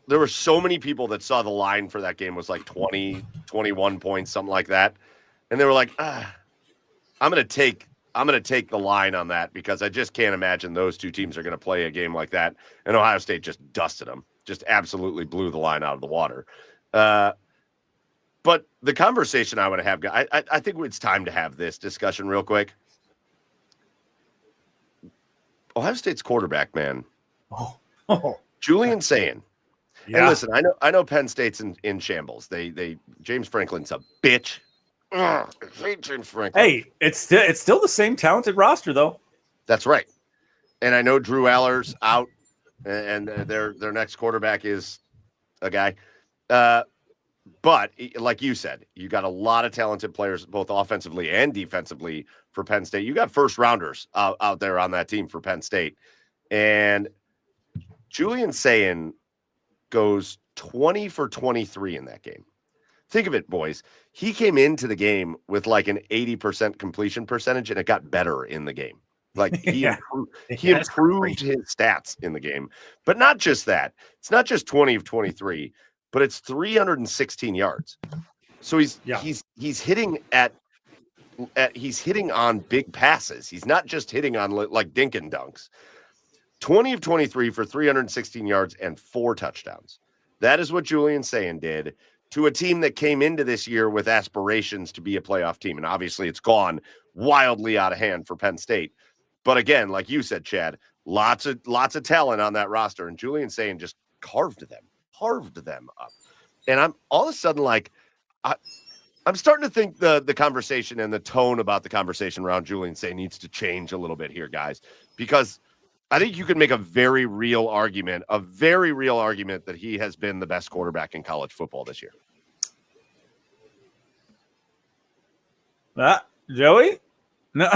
Speaker 1: There were so many people that saw the line for that game was like 20, 21 points, something like that. And they were like, I'm going to take the line on that because I just can't imagine those two teams are going to play a game like that. And Ohio State just dusted them, just absolutely blew the line out of the water. But the conversation I want to have, I think it's time to have this discussion real quick. Ohio State's quarterback, man. Julian Sayin. Yeah. And listen, I know Penn State's in shambles. They James Franklin's a bitch. I hate James Franklin.
Speaker 2: Hey, it's still the same talented roster though.
Speaker 1: That's right. And I know Drew Aller's out, and their next quarterback is a guy. But like you said, you got a lot of talented players, both offensively and defensively for Penn State. You got first rounders out there on that team for Penn State. And Julian Sayin goes 20 for 23 in that game. Think of it, boys. He came into the game with like an 80% completion percentage, and it got better in the game. Like he improved his stats in the game. But not just that. It's not just 20 of 23, but it's 316 yards. So he's hitting he's hitting on big passes. He's not just hitting on like dink and dunks. 20 of 23 for 316 yards and 4 touchdowns. That is what Julian Sayin did to a team that came into this year with aspirations to be a playoff team. And obviously it's gone wildly out of hand for Penn State. But again, like you said, Chad, Lots of talent on that roster, and Julian Sayin just carved them up. And I'm all of a sudden like, I'm starting to think the conversation and the tone about the conversation around Julian Sayin needs to change a little bit here, guys, because I think you can make a very real argument that he has been the best quarterback in college football this year.
Speaker 2: Joey? No.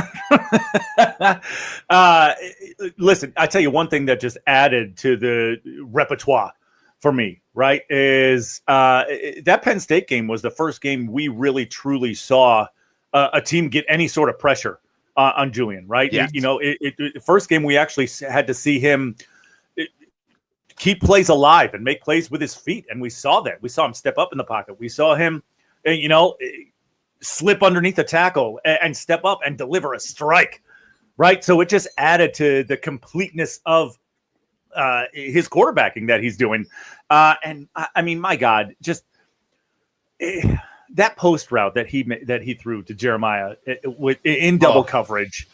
Speaker 2: Listen, I tell you one thing that just added to the repertoire for me, right, is that Penn State game was the first game we really truly saw a team get any sort of pressure on Julian, right?
Speaker 1: Yes.
Speaker 2: First game we actually had to see him keep plays alive and make plays with his feet, and we saw that. We saw him step up in the pocket. We saw him, slip underneath the tackle and step up and deliver a strike, right? So it just added to the completeness of his quarterbacking that he's doing. And I mean, my God, just that post route that he threw to Jeremiah in double coverage.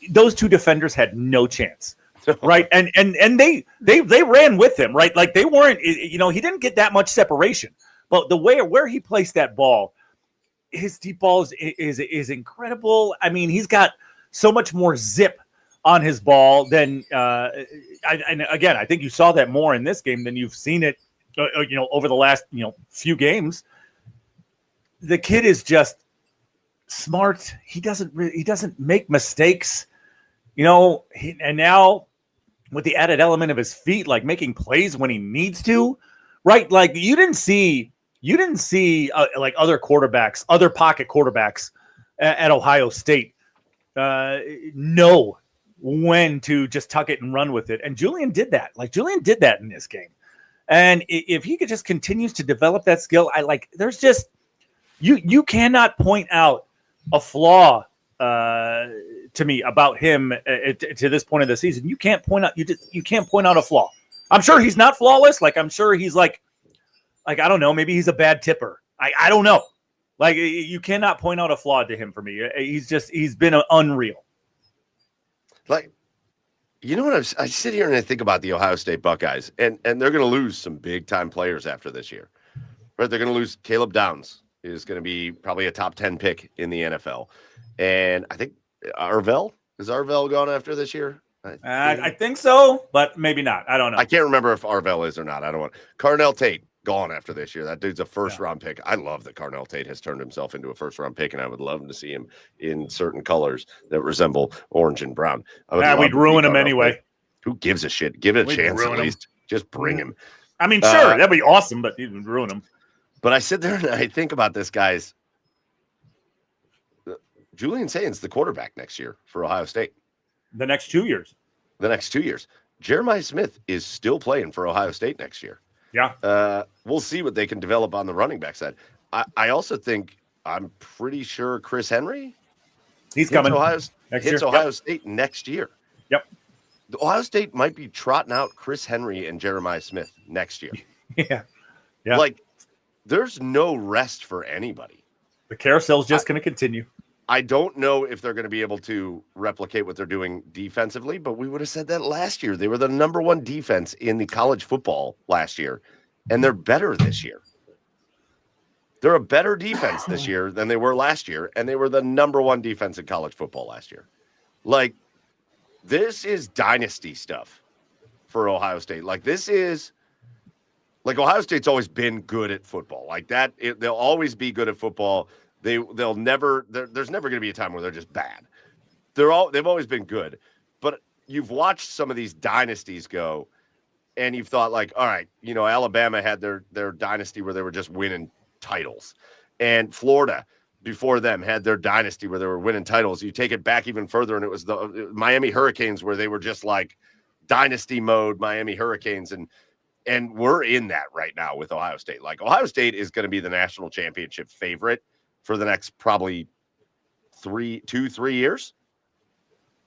Speaker 2: Those two defenders had no chance. Right. And they ran with him, right? Like they weren't, he didn't get that much separation, but the way where he placed that ball, his deep ball is incredible. I mean, he's got so much more zip on his ball than and again, I think you saw that more in this game than you've seen it, over the last, few games. The kid is just smart. He doesn't make mistakes, and now with the added element of his feet, like making plays when he needs to, right? Like you didn't see like other pocket quarterbacks at Ohio State know when to just tuck it and run with it. And Julian did that. Like Julian did that in this game. And if he could just continues to develop that skill, there's just, you cannot point out a flaw to me about him to this point of the season. You can't point out a flaw. I'm sure he's not flawless. Like I'm sure he's like I don't know, maybe he's a bad tipper. I don't know. Like you cannot point out a flaw to him for me. He's been unreal.
Speaker 1: Like, what I sit here and I think about the Ohio State Buckeyes, and they're going to lose some big time players after this year, right? They're going to lose Caleb Downs, is going to be probably a top 10 pick in the NFL. And I think is Arvell gone after this year?
Speaker 2: I think so, but maybe not. I don't know.
Speaker 1: I can't remember if Arvell is or not. I don't want Carnell Tate gone after this year. That dude's a first-round pick. I love that Carnell Tate has turned himself into a first-round pick, and I would love to see him in certain colors that resemble orange and brown.
Speaker 2: We'd ruin him anyway.
Speaker 1: Pick. Who gives a shit? Give it a chance at least. Just bring him.
Speaker 2: I mean, sure, that'd be awesome, but you'd ruin him.
Speaker 1: But I sit there and I think about this, guys. Julian Sayin's the quarterback next year for Ohio State.
Speaker 2: The next 2 years.
Speaker 1: Jeremiah Smith is still playing for Ohio State next year.
Speaker 2: Yeah.
Speaker 1: We'll see what they can develop on the running back side. I also think, I'm pretty sure Chris Henry
Speaker 2: he's coming
Speaker 1: hits Ohio State next year.
Speaker 2: Yep.
Speaker 1: Ohio State might be trotting out Chris Henry and Jeremiah Smith next year.
Speaker 2: Yeah.
Speaker 1: Like, there's no rest for anybody.
Speaker 2: The carousel's just going to continue.
Speaker 1: I don't know if they're going to be able to replicate what they're doing defensively, but we would have said that last year. They were the number one defense in the college football last year, and they're better this year. They're a better defense this year than they were last year, and they were the number one defense in college football last year. Like, this is dynasty stuff for Ohio State. Like, this is like Ohio State's always been good at football. Like that, they'll always be good at football. They'll never. There's never going to be a time where they're just bad. They've always been good. But you've watched some of these dynasties go, and you've thought like, all right, Alabama had their dynasty where they were just winning titles, and Florida before them had their dynasty where they were winning titles. You take it back even further, and it was the Miami Hurricanes where they were just like dynasty mode Miami Hurricanes, and we're in that right now with Ohio State. Like Ohio State is going to be the national championship favorite for the next probably 3 years.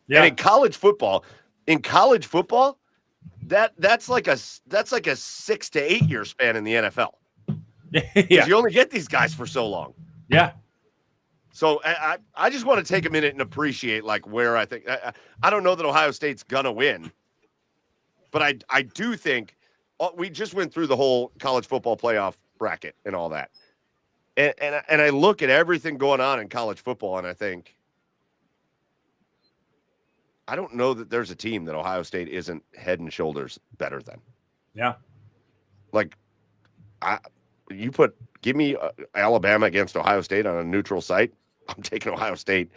Speaker 1: Yeah. And in college football, that's like a 6 to 8 year span in the NFL.
Speaker 2: Yeah.
Speaker 1: You only get these guys for so long.
Speaker 2: Yeah.
Speaker 1: So I just want to take a minute and appreciate like where I think I don't know that Ohio State's gonna win, but I do think we just went through the whole college football playoff bracket and all that, and I look at everything going on in college football and I think I don't know that there's a team that Ohio State isn't head and shoulders better than.
Speaker 2: Yeah,
Speaker 1: like give me Alabama against Ohio State on a neutral site. I'm taking Ohio State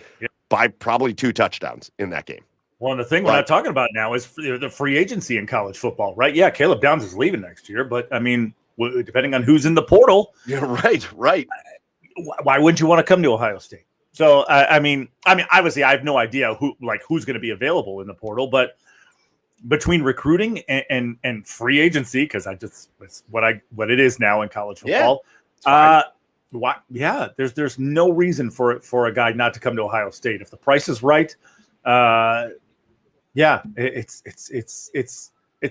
Speaker 1: by probably 2 touchdowns in that game.
Speaker 2: Well, and the thing we're not talking about now is the free agency in college football, right? Yeah, Caleb Downs is leaving next year, but I mean, depending on who's in the portal,
Speaker 1: yeah, right.
Speaker 2: Why wouldn't you want to come to Ohio State? So, I mean, obviously, I have no idea who's going to be available in the portal, but between recruiting and free agency, because it's what it is now in college football. Why? Yeah, there's no reason for a guy not to come to Ohio State if the price is right. It's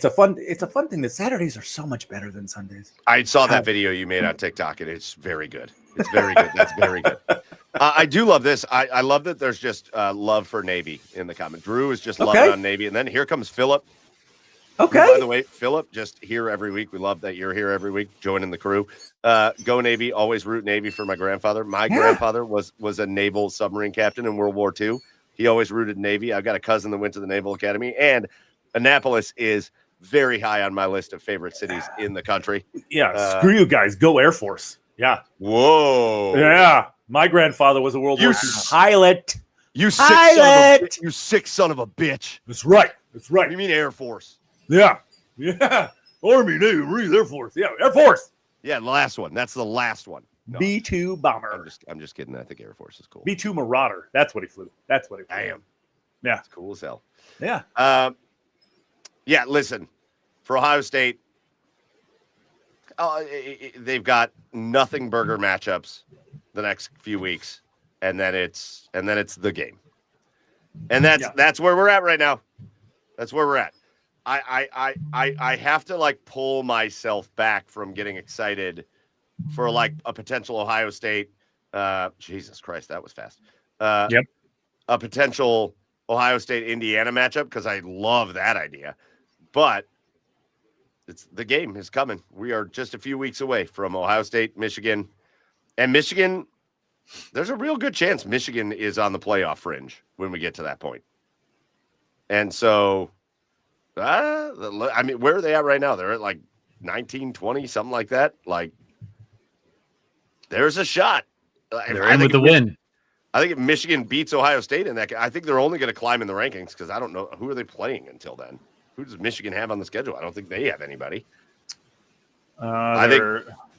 Speaker 2: a fun thing that Saturdays are so much better than Sundays.
Speaker 1: I saw that video you made on TikTok, and it's very good. It's very good. That's very good. I do love this. I love that there's just love for Navy in the comment. Drew is just loving on Navy, and then here comes Philip.
Speaker 2: Okay.
Speaker 1: By the way, Philip, just here every week. We love that you're here every week, joining the crew. Go Navy. Always root Navy for my grandfather. My grandfather was a naval submarine captain in World War II. He always rooted Navy. I've got a cousin that went to the Naval Academy, and Annapolis is very high on my list of favorite cities in the country.
Speaker 2: Yeah, screw you guys. Go Air Force. Yeah.
Speaker 1: Whoa.
Speaker 2: Yeah. My grandfather was a World War II pilot.
Speaker 1: You sick son of a bitch.
Speaker 2: That's right.
Speaker 1: What do you mean Air Force?
Speaker 2: Yeah. Army, Navy, Marines, Air Force. Yeah, Air Force.
Speaker 1: Yeah, the last one. That's the last one. No.
Speaker 2: B-2 bomber.
Speaker 1: I'm just kidding. I think Air Force is cool.
Speaker 2: B-2 Marauder. That's what he flew.
Speaker 1: Damn.
Speaker 2: Yeah.
Speaker 1: It's cool as hell.
Speaker 2: Yeah.
Speaker 1: Yeah, listen. For Ohio State, they've got nothing burger matchups the next few weeks, and then it's the game. And that's where we're at right now. That's where we're at. I have to like pull myself back from getting excited for like a potential Ohio State. Jesus Christ, that was fast.
Speaker 4: Yep.
Speaker 1: A potential Ohio State Indiana matchup because I love that idea, but the game is coming. We are just a few weeks away from Ohio State, Michigan, and Michigan. There's a real good chance Michigan is on the playoff fringe when we get to that point. And so, I mean, where are they at right now? They're at like 19, 20, something like that. Like, there's a shot.
Speaker 4: They're in with the win.
Speaker 1: I think if Michigan beats Ohio State in that, I think they're only going to climb in the rankings because I don't know who are they playing until then. Who does Michigan have on the schedule? I don't think they have anybody.
Speaker 2: I think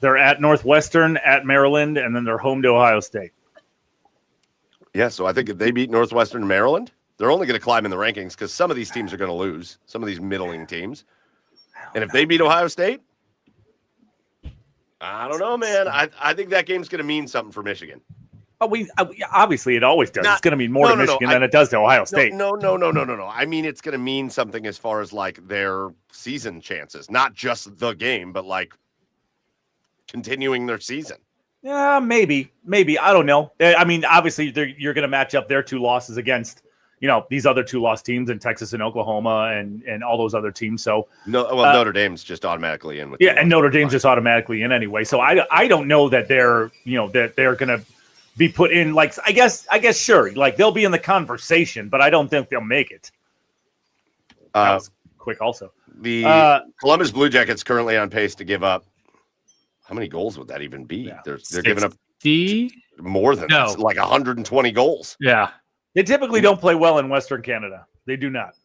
Speaker 2: they're at Northwestern, at Maryland, and then they're home to Ohio State.
Speaker 1: Yeah, so I think if they beat Northwestern and Maryland, they're only going to climb in the rankings because some of these teams are going to lose, some of these middling teams. And if they beat Ohio State, I don't know, man. I think that game's going to mean something for Michigan.
Speaker 2: Obviously, it always does. It's going to mean more to Michigan than it does to Ohio State.
Speaker 1: No. I mean, it's going to mean something as far as like their season chances, not just the game, but like continuing their season.
Speaker 2: Yeah, maybe. I don't know. I mean, obviously, you're going to match up their 2 losses against, these other 2 lost teams in Texas and Oklahoma and all those other teams. So
Speaker 1: Notre Dame's just automatically in with
Speaker 2: and Notre Dame's just automatically in anyway. So I don't know that they're that they're going to be put in, like, I guess sure, like they'll be in the conversation, but I don't think they'll make it. That was quick also.
Speaker 1: The Columbus Blue Jackets currently on pace to give up. How many goals would that even be?
Speaker 2: Yeah.
Speaker 1: They're giving up more than
Speaker 4: that,
Speaker 1: like 120 goals.
Speaker 4: Yeah.
Speaker 2: They typically don't play well in Western Canada. They do not.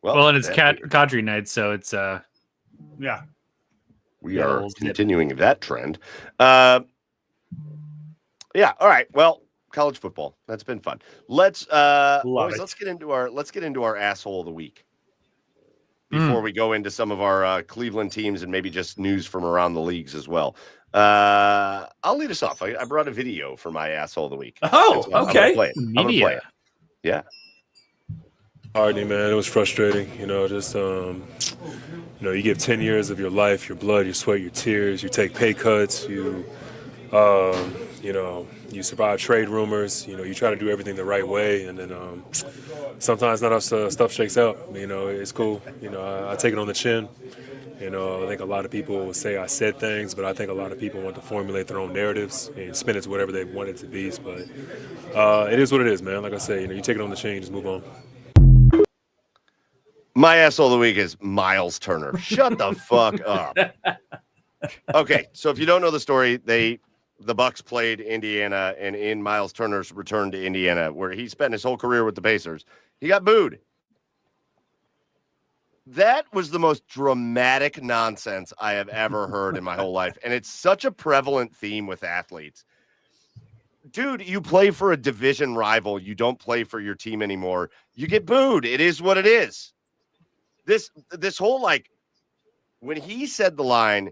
Speaker 4: Well, and it's Cadre night, so it's
Speaker 2: yeah.
Speaker 1: We are continuing that trend. Yeah. All right. Well, college football. That's been fun. Let's get into our asshole of the week before we go into some of our Cleveland teams and maybe just news from around the leagues as well. I'll lead us off. I brought a video for my asshole of the week.
Speaker 2: Oh,
Speaker 1: so
Speaker 2: okay.
Speaker 1: I'm gonna play it. Yeah.
Speaker 3: Hardy, man, it was frustrating. Just you give 10 years of your life, your blood, your sweat, your tears. You take pay cuts. You You survive trade rumors. You know, you try to do everything the right way, and then sometimes not enough stuff shakes out. You know, it's cool. You know, I take it on the chin. You know, I think a lot of people will say I said things, but I think a lot of people want to formulate their own narratives and spin it to whatever they want it to be. But it is what it is, man. Like I say, you know, you take it on the chin, you just move on.
Speaker 1: My asshole of the week is Miles Turner. Shut the fuck up. Okay, so if you don't know the story, the Bucks played Indiana, and in Miles Turner's return to Indiana, where he spent his whole career with the Pacers, he got booed. That was the most dramatic nonsense I have ever heard in my whole life, and it's such a prevalent theme with athletes. Dude, you play for a division rival. You don't play for your team anymore. You get booed. It is what it is. This whole, like, when he said the line,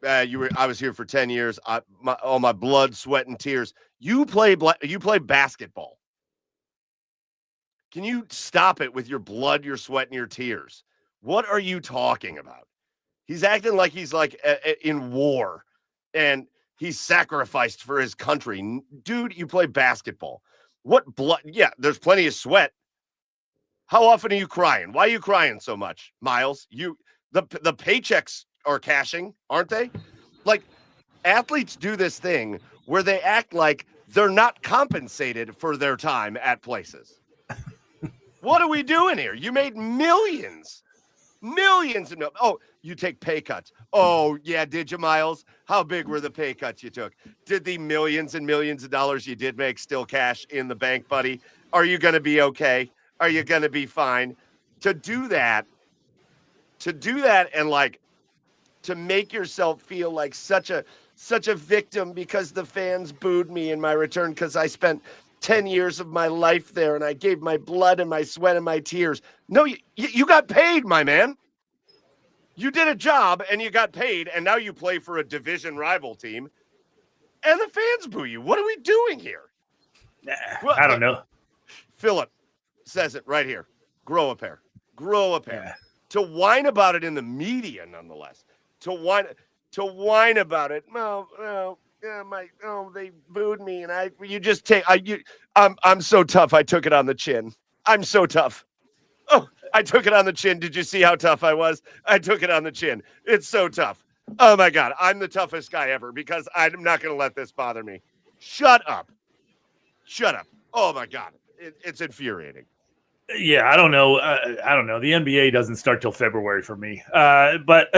Speaker 1: I was here for 10 years. My blood, sweat, and tears. You play basketball. Can you stop it with your blood, your sweat, and your tears? What are you talking about? He's acting like he's like in war and he's sacrificed for his country. Dude, you play basketball. What blood? Yeah, there's plenty of sweat. How often are you crying? Why are you crying so much, Miles? The paychecks are cashing, aren't they? Like, athletes do this thing where they act like they're not compensated for their time at places. What are we doing here? You made millions. Oh, you take pay cuts. Oh, yeah, did you, Miles? How big were the pay cuts you took? Did the millions and millions of dollars you did make still cash in the bank, buddy? Are you going to be okay? Are you going to be fine? To do that and, like, to make yourself feel like such a victim because the fans booed me in my return because I spent 10 years of my life there and I gave my blood and my sweat and my tears. No, you got paid, my man. You did a job and you got paid, and now you play for a division rival team and the fans boo you. What are we doing here?
Speaker 2: I don't know.
Speaker 1: Philip says it right here. Grow a pair.
Speaker 2: Yeah.
Speaker 1: To whine about it in the media, nonetheless. To whine about it. They booed me, and I'm so tough. I took it on the chin. I'm so tough. Oh, I took it on the chin. Did you see how tough I was? I took it on the chin. It's so tough. Oh my God, I'm the toughest guy ever because I'm not going to let this bother me. Shut up. Oh my God, it's infuriating.
Speaker 2: Yeah, I don't know. The NBA doesn't start till February for me. But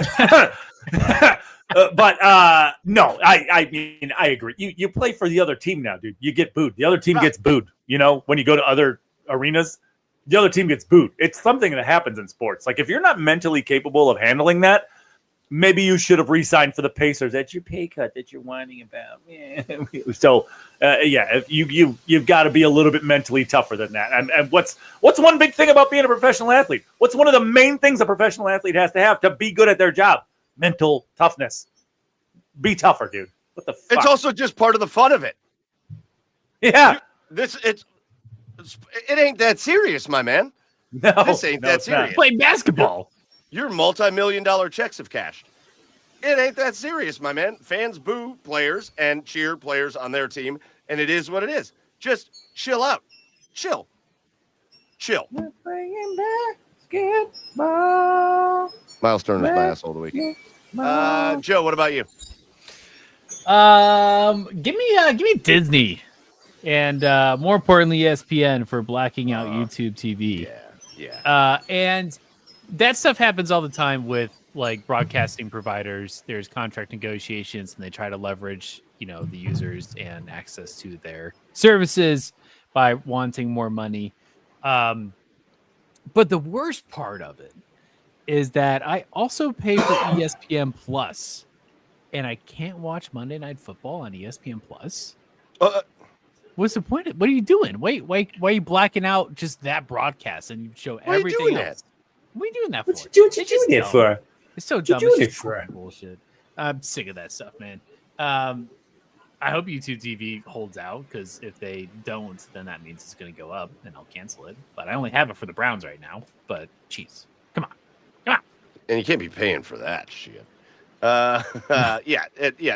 Speaker 2: no, I mean, I agree. You play for the other team now, dude. You get booed. The other team gets booed. You know, when you go to other arenas, the other team gets booed. It's something that happens in sports. Like, if you're not mentally capable of handling that, maybe you should have re-signed for the Pacers. That's your pay cut that you're whining about. Yeah. So, if you've got to be a little bit mentally tougher than that. And what's one big thing about being a professional athlete? What's one of the main things a professional athlete has to be good at their job? Mental toughness. Be tougher, dude. What the fuck?
Speaker 1: It's also just part of the fun of it.
Speaker 2: Yeah.
Speaker 1: It ain't that serious, my man.
Speaker 2: No,
Speaker 1: This ain't that serious.
Speaker 4: Play basketball.
Speaker 1: Your multi-million-dollar checks have cashed. It ain't that serious, my man. Fans boo players and cheer players on their team, and it is what it is. Just chill out. Chill.
Speaker 2: We're playing basketball.
Speaker 1: Miles Turner's my asshole of the week. Joe, what about you?
Speaker 4: Give me Disney, and more importantly, ESPN for blacking out YouTube TV.
Speaker 1: Yeah.
Speaker 4: And that stuff happens all the time with, like, broadcasting providers. There's contract negotiations, and they try to leverage, the users and access to their services by wanting more money. But the worst part of it is that I also pay for ESPN Plus, and I can't watch Monday Night Football on ESPN Plus. What's the point? What are you doing? Wait, why are you blacking out just that broadcast and you show everything else? What are you doing that for?
Speaker 2: What you doing it for?
Speaker 4: It's so dumb.
Speaker 2: doing
Speaker 4: It's
Speaker 2: it for?
Speaker 4: bullshit. I'm sick of that stuff, man. I hope YouTube TV holds out, because if they don't, then that means it's going to go up, and I'll cancel it. But I only have it for the Browns right now. But jeez, come on.
Speaker 1: And you can't be paying for that shit.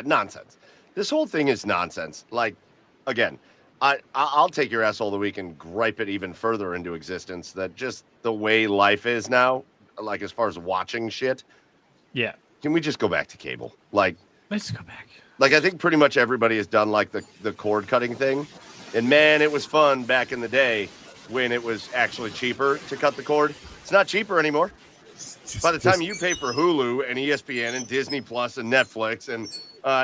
Speaker 1: Nonsense. This whole thing is nonsense. Like, again, I'll take your asshole of the week and gripe it even further into existence that just the way life is now, like as far as watching shit,
Speaker 4: Yeah.
Speaker 1: can we just go back to cable? Like,
Speaker 4: Let's go back.
Speaker 1: Like, I think pretty much everybody has done like the cord cutting thing. And man, it was fun back in the day when it was actually cheaper to cut the cord. It's not cheaper anymore. By the time you pay for Hulu and ESPN and Disney Plus and Netflix, and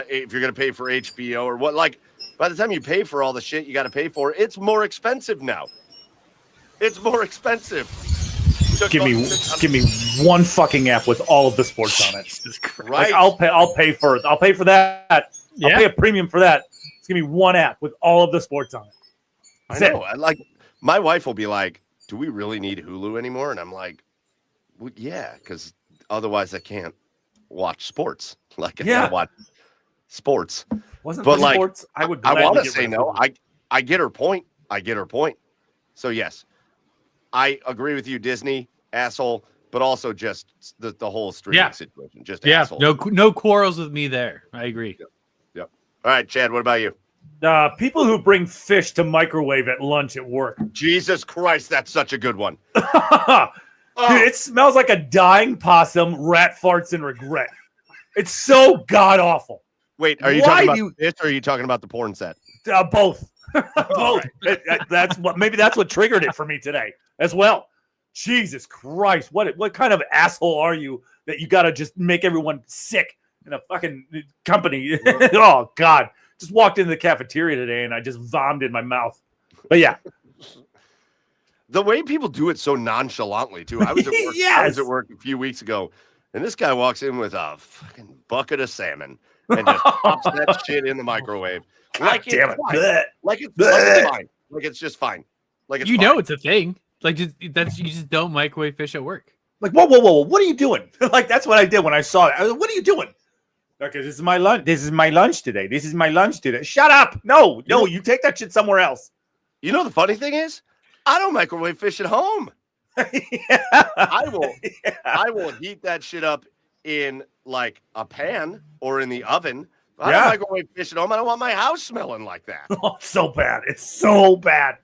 Speaker 1: if you're going to pay for HBO or what, like, by the time you pay for all the shit you got to pay for, it's more expensive now. It's more expensive.
Speaker 2: Give me one fucking app with all of the sports on it.
Speaker 1: Right.
Speaker 2: Like, I'll pay for that. I'll pay a premium for that. Just give me one app with all of the sports on it.
Speaker 1: I know. My wife will be like, "Do we really need Hulu anymore?" And I'm like, well, "Yeah, because otherwise I can't watch sports. Like, I can't watch sports."
Speaker 2: Wasn't
Speaker 1: but
Speaker 2: for
Speaker 1: like,
Speaker 2: sports, I would.
Speaker 1: I want to
Speaker 2: get
Speaker 1: say
Speaker 2: rid of
Speaker 1: no.
Speaker 2: Hulu.
Speaker 1: I get her point. So yes, I agree with you, Disney asshole, but also just the whole streaming situation. Just asshole.
Speaker 4: No quarrels with me there. I agree.
Speaker 1: Yep. All right, Chad. What about you?
Speaker 2: People who bring fish to microwave at lunch at work.
Speaker 1: Jesus Christ, that's such a good one.
Speaker 2: Dude, it smells like a dying possum, rat farts, and regret. It's so god awful.
Speaker 1: Wait, are you talking about this or are you talking about the porn set?
Speaker 2: Both. Both. That's what triggered it for me today as well. Jesus Christ, what kind of asshole are you that you got to just make everyone sick in a fucking company? Oh God, just walked into the cafeteria today and I just vomited in my mouth. But yeah.
Speaker 1: The way people do it so nonchalantly too. I was at work. I was at work a few weeks ago, and this guy walks in with a fucking bucket of salmon and just pops that shit in the microwave. Like it's fine. Like it's fine. Like it's just fine. Like it's fine.
Speaker 4: It's a thing. Like you just don't microwave fish at work.
Speaker 2: Like whoa! What are you doing? Like that's what I did when I saw it. I was like, what are you doing? Okay, this is my lunch. This is my lunch today. Shut up! No, you take that shit somewhere else.
Speaker 1: You know the funny thing is, I don't microwave fish at home. I will heat that shit up in like a pan or in the oven. I don't microwave fish at home. I don't want my house smelling like that.
Speaker 2: Oh, it's so bad. It's so bad.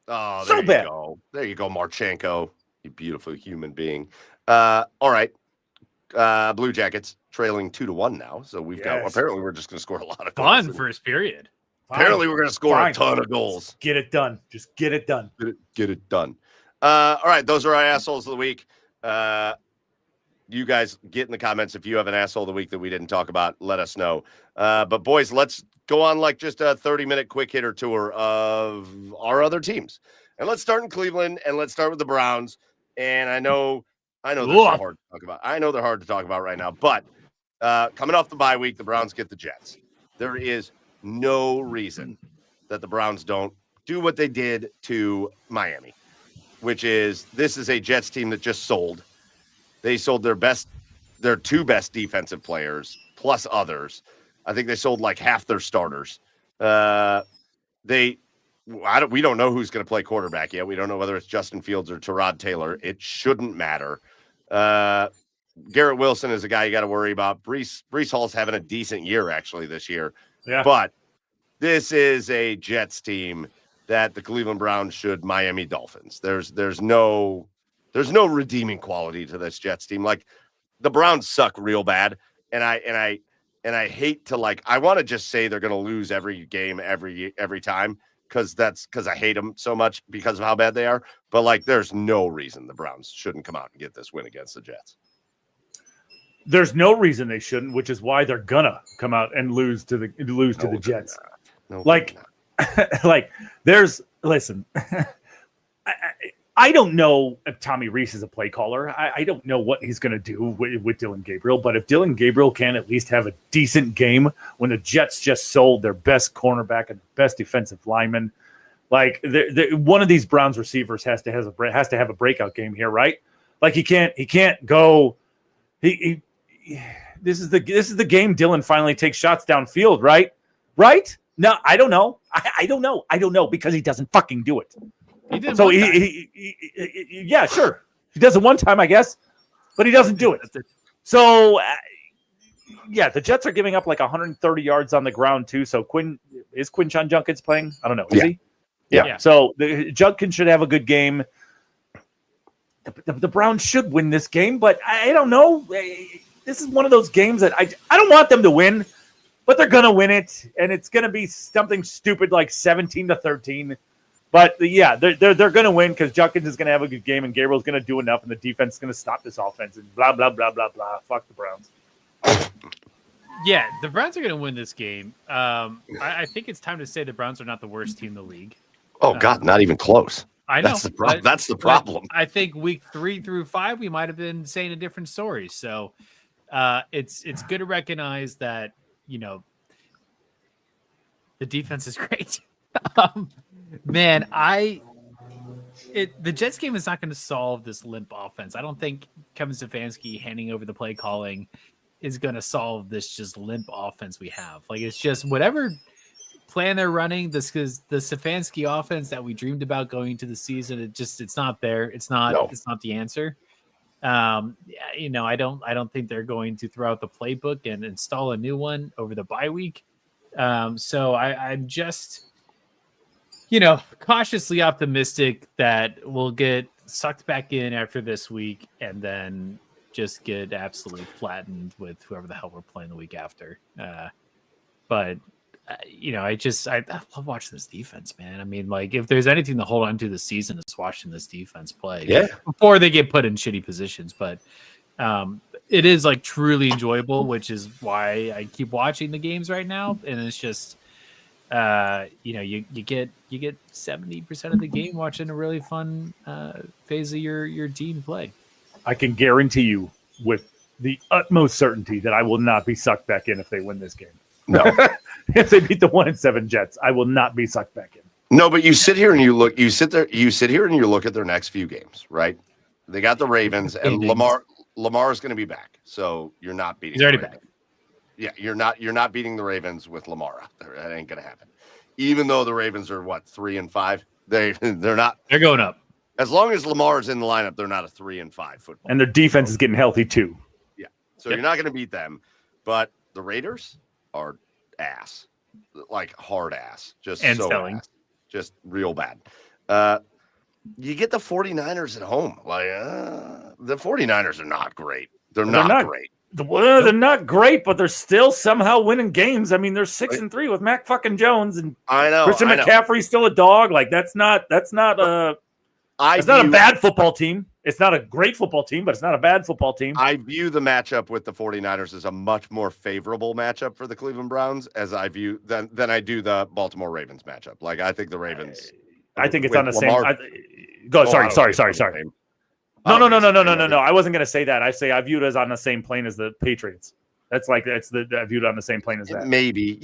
Speaker 1: Oh, there you go. There you go, Marchenko. You beautiful human being. All right. Blue Jackets trailing 2-1 now. So we've got, apparently we're just going to score a lot of goals.
Speaker 4: Fun first period.
Speaker 1: Apparently we're going to score a ton of goals.
Speaker 2: Get it done. Just get it done.
Speaker 1: Get it done. All right. Those are our assholes of the week. You guys get in the comments if you have an asshole of the week that we didn't talk about. Let us know. But boys, let's go on like just a 30-minute quick hitter tour of our other teams. And let's start in Cleveland and let's start with the Browns. And I know they're so hard to talk about. I know they're hard to talk about right now, but coming off the bye week, the Browns get the Jets. There is no reason that the Browns don't do what they did to Miami, which is this is a Jets team that just sold. They sold their two best defensive players plus others. I think they sold like half their starters. We don't know who's going to play quarterback yet. We don't know whether it's Justin Fields or Tyrod Taylor. It shouldn't matter. Garrett Wilson is a guy you got to worry about. Breece Hall's having a decent year actually this year.
Speaker 2: Yeah.
Speaker 1: But this is a Jets team that the Cleveland Browns should Miami Dolphins. There's no redeeming quality to this Jets team. Like the Browns suck real bad. And I hate to I want to just say they're going to lose every game every time because I hate them so much because of how bad they are. But there's no reason the Browns shouldn't come out and get this win against the Jets.
Speaker 2: There's no reason they shouldn't, which is why they're gonna come out and lose to the Jets. Listen, I don't know if Tommy Reese is a play caller. I don't know what he's going to do with Dylan Gabriel. But if Dylan Gabriel can at least have a decent game when the Jets just sold their best cornerback and best defensive lineman, one of these Browns receivers has to have a breakout game here, right? He can't go. This is the game Dylan finally takes shots downfield, right? Right? No, I don't know. I don't know because he doesn't fucking do it.
Speaker 4: He did.
Speaker 2: So yeah, sure. He does it one time, I guess, but he doesn't do it. So the Jets are giving up 130 yards on the ground too. So Quinn is Quinshon Judkins playing? I don't know. Is
Speaker 1: Yeah.
Speaker 2: he?
Speaker 4: Yeah.
Speaker 2: So Judkins should have a good game. The Browns should win this game, but I don't know. This is one of those games that I don't want them to win, but they're going to win it, and it's going to be something stupid like 17-13. But yeah, they're going to win because Judkins is going to have a good game, and Gabriel's going to do enough, and the defense is going to stop this offense, and blah blah blah blah blah. Fuck the Browns.
Speaker 4: Yeah, the Browns are going to win this game. I think it's time to say the Browns are not the worst team in the league.
Speaker 1: Oh God, not even close.
Speaker 4: I know.
Speaker 1: That's the problem.
Speaker 4: but-
Speaker 1: That's the
Speaker 4: but
Speaker 1: problem.
Speaker 4: I think week 3 through 5, we might have been saying a different story. So it's good to recognize that, the defense is great. Man, the Jets game is not going to solve this limp offense. I don't think Kevin Stefanski handing over the play calling is going to solve this just limp offense we have. Like, it's just whatever plan they're running, this because the Stefanski offense that we dreamed about going into the season, it's not there. It's not the answer. I don't think they're going to throw out the playbook and install a new one over the bye week. So I'm just cautiously optimistic that we'll get sucked back in after this week and then just get absolutely flattened with whoever the hell we're playing the week after. But I love watching this defense, man. I mean, like, if there's anything to hold on to this season, it's watching this defense play.
Speaker 1: Yeah.
Speaker 4: Before they get put in shitty positions. But it is like truly enjoyable, which is why I keep watching the games right now. And it's just, you get 70% of the game watching a really fun phase of your team play.
Speaker 2: I can guarantee you with the utmost certainty that I will not be sucked back in if they win this game.
Speaker 1: No.
Speaker 2: If they beat the 1-7 Jets, I will not be sucked back in.
Speaker 1: No, but you sit here and you look at their next few games, right? They got the Ravens and Lamar is going to be back. So you're not beating.
Speaker 4: He's already
Speaker 1: the Ravens.
Speaker 4: back.
Speaker 1: Yeah, you're not beating the Ravens with Lamar out there. That ain't going to happen. Even though the Ravens are 3-5, they're not.
Speaker 4: They're going up.
Speaker 1: As long as Lamar is in the lineup, they're not a 3-5 football.
Speaker 2: And their defense is getting healthy too.
Speaker 1: Yeah. So you're not going to beat them, but the Raiders are ass, like hard ass, just
Speaker 4: and
Speaker 1: so
Speaker 4: selling.
Speaker 1: ass, just real bad. You get the 49ers at home. Like the 49ers are not great. They're not great.
Speaker 2: Well, they're not great, but they're still somehow winning games. I mean, they're 6-3 with Mac fucking Jones, and
Speaker 1: I know
Speaker 2: Christian McCaffrey's still a dog. Like that's not a bad football team. It's not a great football team, but it's not a bad football team.
Speaker 1: I view the matchup with the 49ers as a much more favorable matchup for the Cleveland Browns than I do the Baltimore Ravens matchup. Like I think the Ravens.
Speaker 2: I think it's
Speaker 1: with
Speaker 2: on the
Speaker 1: Lamar,
Speaker 2: same. Sorry. No.
Speaker 1: Obviously,
Speaker 2: I wasn't going to say that. I view it as on the same plane as the Patriots. I viewed it on the same plane as that.
Speaker 1: Maybe.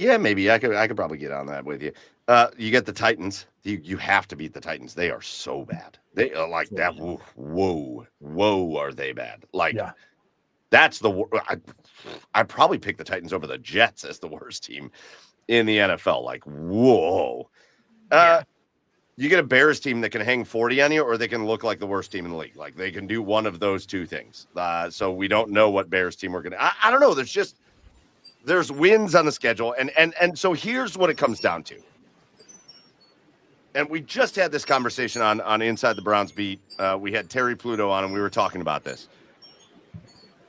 Speaker 1: I could probably get on that with you. You get the Titans. You have to beat the Titans. They are so bad. They are like that. Whoa, are they bad? Like that's the. I probably pick the Titans over the Jets as the worst team in the NFL. Like whoa. You get a Bears team that can hang 40 on you, or they can look like the worst team in the league. Like they can do one of those two things. So we don't know what Bears team we're going to. I don't know. There's wins on the schedule. And so here's what it comes down to. And we just had this conversation on Inside the Browns Beat. We had Terry Pluto on, and we were talking about this.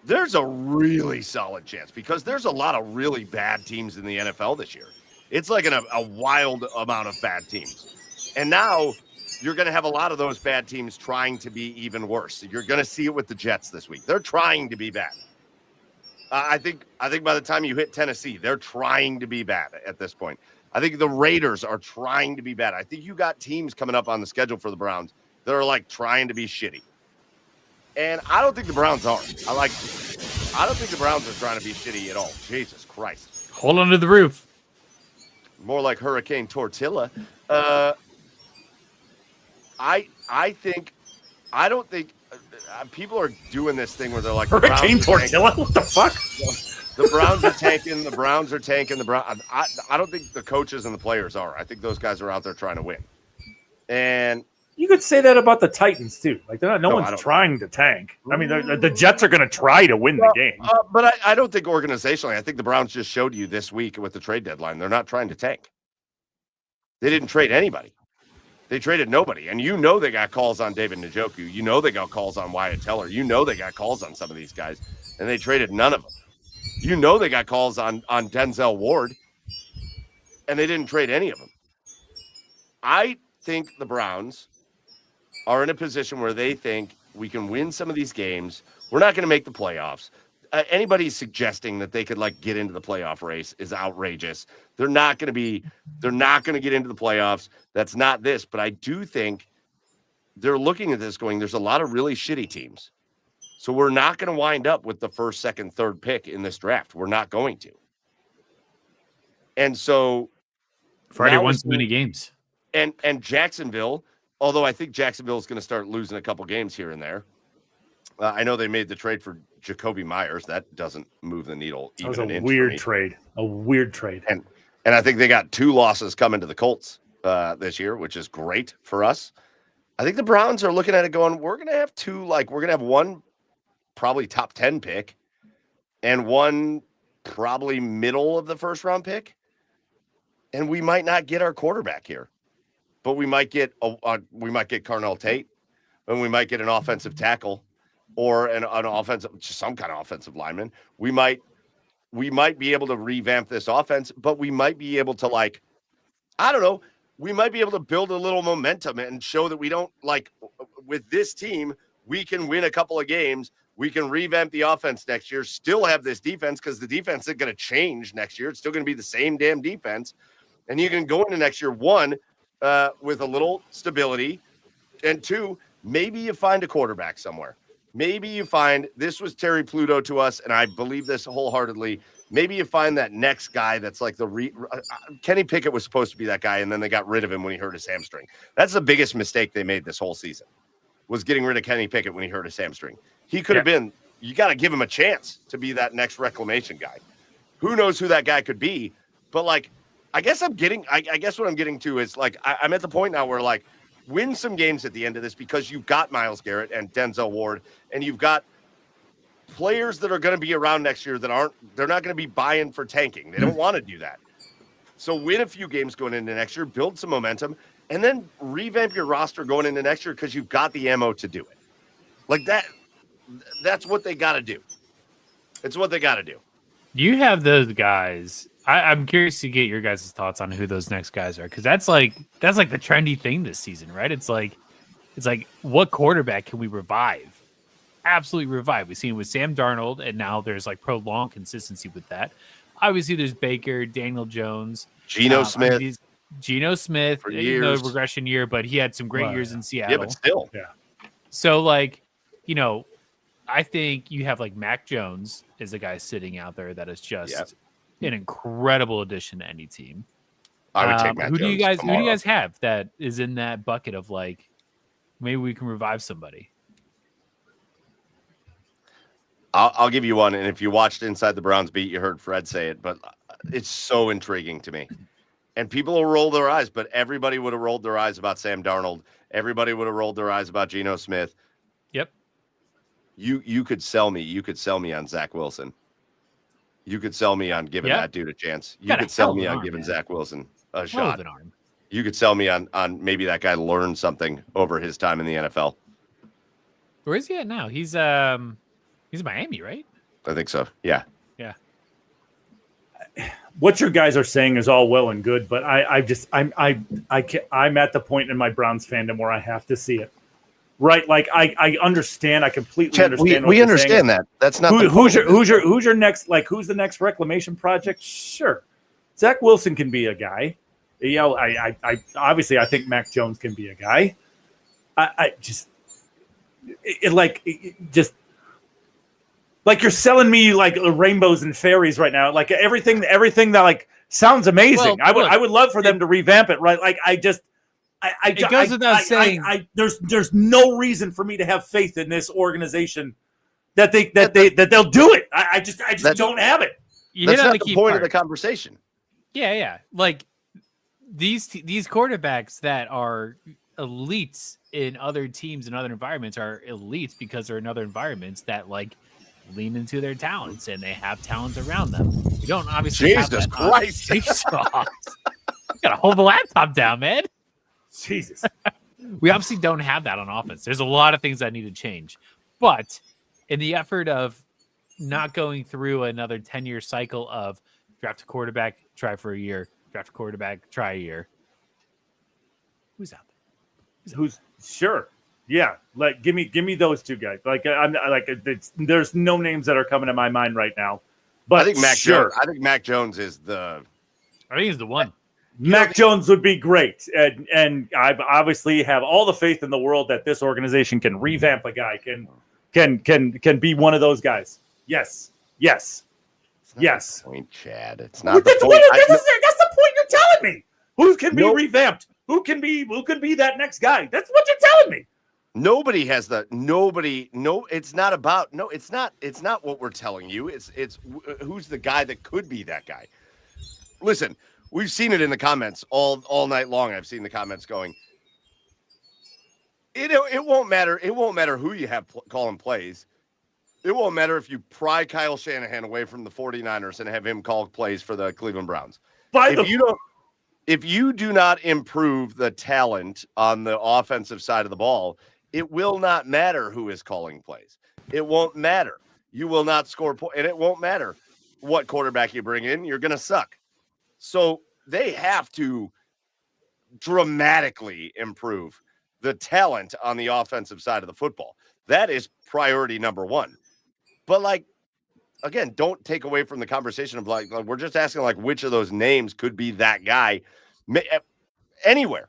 Speaker 1: There's a really solid chance because there's a lot of really bad teams in the NFL this year. It's like a wild amount of bad teams. And now you're going to have a lot of those bad teams trying to be even worse. You're going to see it with the Jets this week. They're trying to be bad. I think by the time you hit Tennessee, they're trying to be bad at this point. I think the Raiders are trying to be bad. I think you got teams coming up on the schedule for the Browns that are like trying to be shitty. And I don't think the Browns are. I don't think the Browns are trying to be shitty at all. Jesus Christ.
Speaker 4: Hold on to the roof.
Speaker 1: More like Hurricane Tortilla. I don't think people are doing this thing where they're like
Speaker 2: Hurricane Tortilla. What the fuck?
Speaker 1: The Browns are tanking. The Browns are tanking. I don't think the coaches and the players are. I think those guys are out there trying to win. And
Speaker 2: you could say that about the Titans too. Like they're not. No one's trying to tank. I mean, the Jets are going to try to win the game.
Speaker 1: But I don't think organizationally. I think the Browns just showed you this week with the trade deadline. They're not trying to tank. They didn't trade anybody. They traded nobody. And you know they got calls on David Njoku. You know they got calls on Wyatt Teller. You know they got calls on some of these guys, and they traded none of them. You know they got calls on Denzel Ward, and they didn't trade any of them. I think the Browns are in a position where they think we can win some of these games. We're not going to make the playoffs. Anybody suggesting that they could get into the playoff race is outrageous. They're not going to get into the playoffs. That's not this, but I do think they're looking at this going, there's a lot of really shitty teams. So we're not going to wind up with the first, second, third pick in this draft. We're not going to. And so
Speaker 4: Friday won so many games.
Speaker 1: And Jacksonville, although I think Jacksonville is going to start losing a couple games here and there. I know they made the trade for Jacoby Myers. That doesn't move the needle.
Speaker 2: That was a weird trade. A weird trade.
Speaker 1: And I think they got 2 losses coming to the Colts this year, which is great for us. I think the Browns are looking at it going, we're going to have 2, we're going to have one probably top 10 pick and one probably middle of the first round pick. And we might not get our quarterback here, but we might get Carnell Tate, and we might get an offensive tackle or an offensive, some kind of offensive lineman. We might be able to revamp this offense, but we might be able to I don't know. We might be able to build a little momentum and show that we don't with this team, we can win a couple of games. We can revamp the offense next year, still have this defense because the defense isn't going to change next year. It's still going to be the same damn defense. And you can go into next year, 1, with a little stability, and 2, maybe you find a quarterback somewhere. Maybe you find, this was Terry Pluto to us, and I believe this wholeheartedly, maybe you find that next guy that's Kenny Pickett was supposed to be that guy, and then they got rid of him when he hurt his hamstring. That's the biggest mistake they made this whole season, was getting rid of Kenny Pickett when he hurt his hamstring. He could have been, you got to give him a chance to be that next reclamation guy. Who knows who that guy could be, but I guess what I'm getting to is I'm at the point now where win some games at the end of this because you've got Myles Garrett and Denzel Ward, and you've got players that are going to be around next year they're not going to be buying for tanking. They don't want to do that. So win a few games going into next year, build some momentum, and then revamp your roster going into next year because you've got the ammo to do it. That's what they got to do. It's what they got to do.
Speaker 4: You have those guys. I'm curious to get your guys' thoughts on who those next guys are, because that's the trendy thing this season, right? It's like what quarterback can we revive? Absolutely revive. We've seen it with Sam Darnold, and now there's prolonged consistency with that. Obviously, there's Baker, Daniel Jones,
Speaker 1: Geno Smith.
Speaker 4: Geno Smith,
Speaker 1: for years.
Speaker 4: Regression year, but he had some great years in Seattle.
Speaker 1: Yeah, but still.
Speaker 2: Yeah.
Speaker 4: So, I think you have Mac Jones is a guy sitting out there that is just an incredible addition to any team.
Speaker 1: I would take Mac
Speaker 4: Jones. Who do you guys have that is in that bucket of maybe we can revive somebody?
Speaker 1: I'll give you one, and if you watched Inside the Browns Beat, you heard Fred say it, but it's so intriguing to me. And people will roll their eyes, but everybody would have rolled their eyes about Sam Darnold. Everybody would have rolled their eyes about Geno Smith.
Speaker 4: Yep.
Speaker 1: You could sell me. You could sell me on Zach Wilson. You could sell me on giving that dude a chance. You could sell me on giving Zach Wilson a shot. You could sell me on maybe that guy learned something over his time in the NFL.
Speaker 4: Where is he at now? He's in Miami, right?
Speaker 1: I think so. Yeah.
Speaker 4: Yeah.
Speaker 2: What your guys are saying is all well and good, but I'm at the point in my Browns fandom where I have to see it. Right, I understand. I completely understand.
Speaker 1: We understand that. That's not
Speaker 2: who's your next. Who's the next reclamation project? Sure, Zach Wilson can be a guy. I obviously I think Mac Jones can be a guy. You're selling me rainbows and fairies right now. Everything that sounds amazing.
Speaker 4: Well,
Speaker 2: I would love for them to revamp it. Right,
Speaker 4: it goes without saying.
Speaker 2: There's no reason for me to have faith in this organization that they'll do it. I just don't have it.
Speaker 1: That's not the point of the conversation.
Speaker 4: Yeah. These quarterbacks that are elites in other teams and other environments are elites because they're in other environments that lean into their talents and they have talent around them. You don't obviously.
Speaker 1: Jesus Christ!
Speaker 4: Gotta hold the laptop down, man.
Speaker 2: Jesus.
Speaker 4: We obviously don't have that on offense. There's a lot of things that need to change. But in the effort of not going through another 10-year cycle of draft a quarterback, try for a year, draft a quarterback, try a year. Who's out there?
Speaker 2: Who's sure? Yeah, like give me those two guys. Like I'm like there's no names that are coming to my mind right now. But
Speaker 1: I think Mac
Speaker 2: sure.
Speaker 1: Jones. I think Mac Jones is the.
Speaker 4: I think he's the one.
Speaker 2: Mac Jones would be great, and I obviously have all the faith in the world that this organization can revamp a guy, can be one of those guys. Yes.
Speaker 1: It's not
Speaker 2: Yes.
Speaker 1: the point, Chad. It's not the
Speaker 2: That's
Speaker 1: point.
Speaker 2: that's the point you're telling me. Who can be revamped? Who can be that next guy? That's what you're telling me.
Speaker 1: Nobody has the nobody. No, it's not about. No, it's not. It's not what we're telling you. It's who's the guy that could be that guy. Listen, we've seen it in the comments all night long. I've seen the comments going. It won't matter. It won't matter who you have calling plays. It won't matter if you pry Kyle Shanahan away from the 49ers and have him call plays for the Cleveland Browns. If you do not improve the talent on the offensive side of the ball, it will not matter who is calling plays. It won't matter. You will not score points, and it won't matter what quarterback you bring in. You're going to suck. So they have to dramatically improve the talent on the offensive side of the football. That is priority number one. But, like, again, don't take away from the conversation of, like we're just asking, like, which of those names could be that guy anywhere.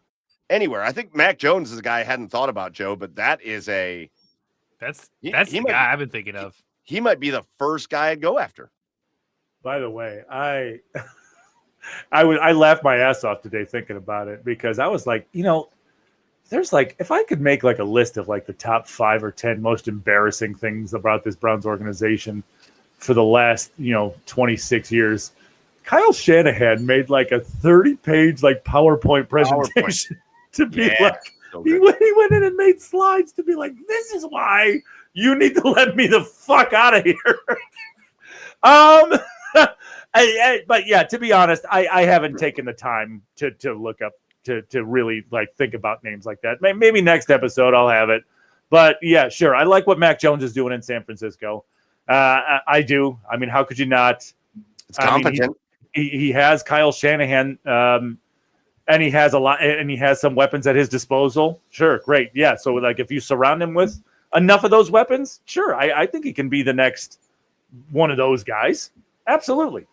Speaker 1: I think Mac Jones is a guy I hadn't thought about, Joe, but that is
Speaker 4: that's the guy I've been thinking of.
Speaker 1: He might be the first guy I'd go after.
Speaker 2: By the way, I laughed my ass off today thinking about it because I was like, there's like, if I could make like a list of like the top 5 or 10 most embarrassing things about this Browns organization for the last, 26 years, Kyle Shanahan made like a 30-page like PowerPoint presentation to be like,
Speaker 1: so
Speaker 2: he went in and made slides to be like, this is why you need to let me the fuck out of here. But yeah, to be honest, I haven't taken the time to look up to really like think about names like that. Maybe next episode I'll have it. But yeah, sure. I like what Mac Jones is doing in San Francisco. I do. I mean, how could you not?
Speaker 1: It's competent.
Speaker 2: He has Kyle Shanahan, and he has a lot, and he has some weapons at his disposal. Sure, great, yeah. So, like, if you surround him with enough of those weapons, sure, I think he can be the next one of those guys. Absolutely.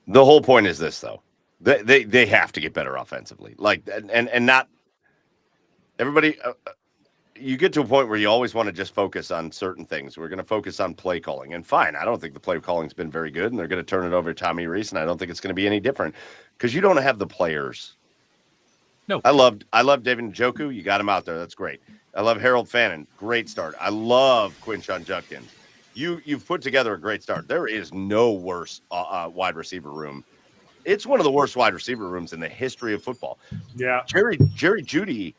Speaker 1: The whole point is this, though. They have to get better offensively. Like, and not everybody. You get to a point where you always want to just focus on certain things. We're going to focus on play calling, and fine. I don't think the play calling's been very good, and they're going to turn it over to Tommy Rees, and I don't think it's going to be any different because you don't have the players.
Speaker 4: No,
Speaker 1: I loved David Njoku. You got him out there. That's great. I love Harold Fannin. Great start. I love Quinshon Judkins. You've put together a great start. There is no worse wide receiver room. It's one of the worst wide receiver rooms in the history of football.
Speaker 2: Yeah,
Speaker 1: Jerry Jeudy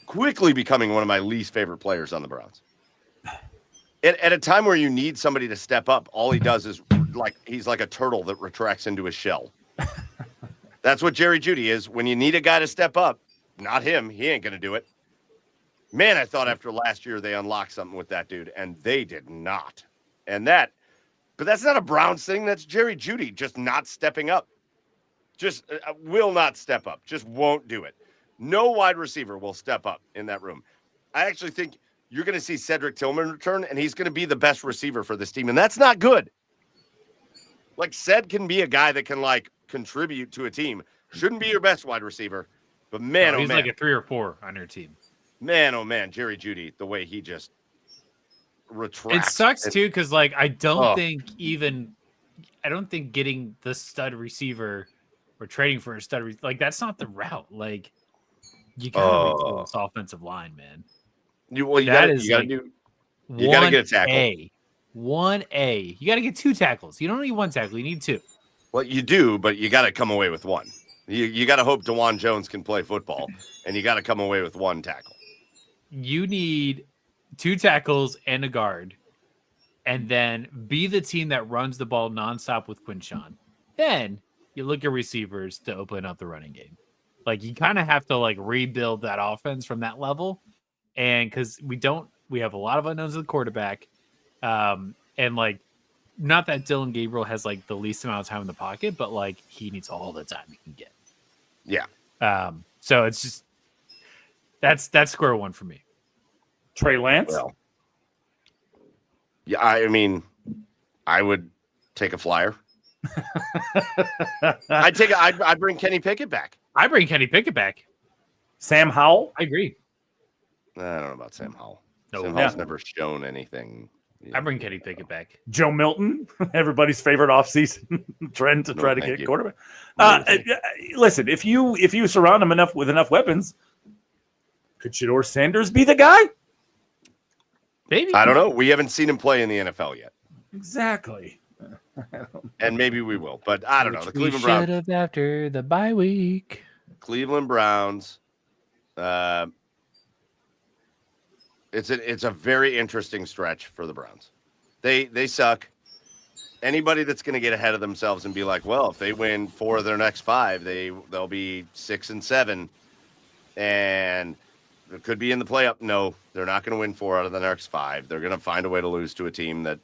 Speaker 1: quickly becoming one of my least favorite players on the Browns. At a time where you need somebody to step up, all he does is he's like a turtle that retracts into his shell. That's what Jerry Jeudy is. When you need a guy to step up, not him. He ain't going to do it. Man, I thought after last year they unlocked something with that dude, and they did not. But that's not a Browns thing. That's Jerry Jeudy just not stepping up. Just will not step up. Just won't do it. No wide receiver will step up in that room. I actually think you're going to see Cedric Tillman return, and he's going to be the best receiver for this team, and that's not good. Like, Ced can be a guy that can, like, contribute to a team. Shouldn't be your best wide receiver, but man,
Speaker 4: he's like a 3 or 4 on your team.
Speaker 1: Man, oh man, Jerry Jeudy, the way he just retracts.
Speaker 4: It sucks too, because like I don't think getting the stud receiver or trading for a stud like that's not the route. Like you gotta retool this offensive line, man.
Speaker 1: You gotta get a tackle.
Speaker 4: 1A. You gotta get 2 tackles. You don't need 1 tackle. You need 2.
Speaker 1: Well, you do, but you gotta come away with 1. You gotta hope DeJuan Jones can play football, and you gotta come away with 1 tackle.
Speaker 4: You need 2 tackles and a guard, and then be the team that runs the ball nonstop with Quinshon. Then you look at receivers to open up the running game. Like you kind of have to like rebuild that offense from that level. And because we have a lot of unknowns at the quarterback. And like, not that Dylan Gabriel has like the least amount of time in the pocket, but like he needs all the time he can get.
Speaker 1: Yeah.
Speaker 4: So it's just that's square one for me.
Speaker 2: Trey Lance.
Speaker 1: Well, yeah, I mean, I would take a flyer. I'd bring Kenny Pickett back.
Speaker 4: I bring Kenny Pickett back.
Speaker 2: Sam Howell.
Speaker 4: I agree.
Speaker 1: I don't know about Sam Howell.
Speaker 4: No,
Speaker 1: Sam Howell's never shown anything.
Speaker 4: I bring Kenny Pickett back.
Speaker 2: Joe Milton, everybody's favorite offseason trend to try to get quarterback. Listen, if you surround him with enough weapons, could Shedeur Sanders be the guy?
Speaker 4: Maybe.
Speaker 1: I don't know. We haven't seen him play in the NFL yet.
Speaker 2: Exactly.
Speaker 1: And maybe we will, but I don't know. The Cleveland
Speaker 4: should
Speaker 1: Browns.
Speaker 4: have after the bye week.
Speaker 1: Cleveland Browns. It's a very interesting stretch for the Browns. They suck. Anybody that's going to get ahead of themselves and be like, well, if they win 4 of their next 5, they'll be 6-7, and it could be in the playoff. No, they're not going to win 4 out of the next 5. They're going to find a way to lose to a team that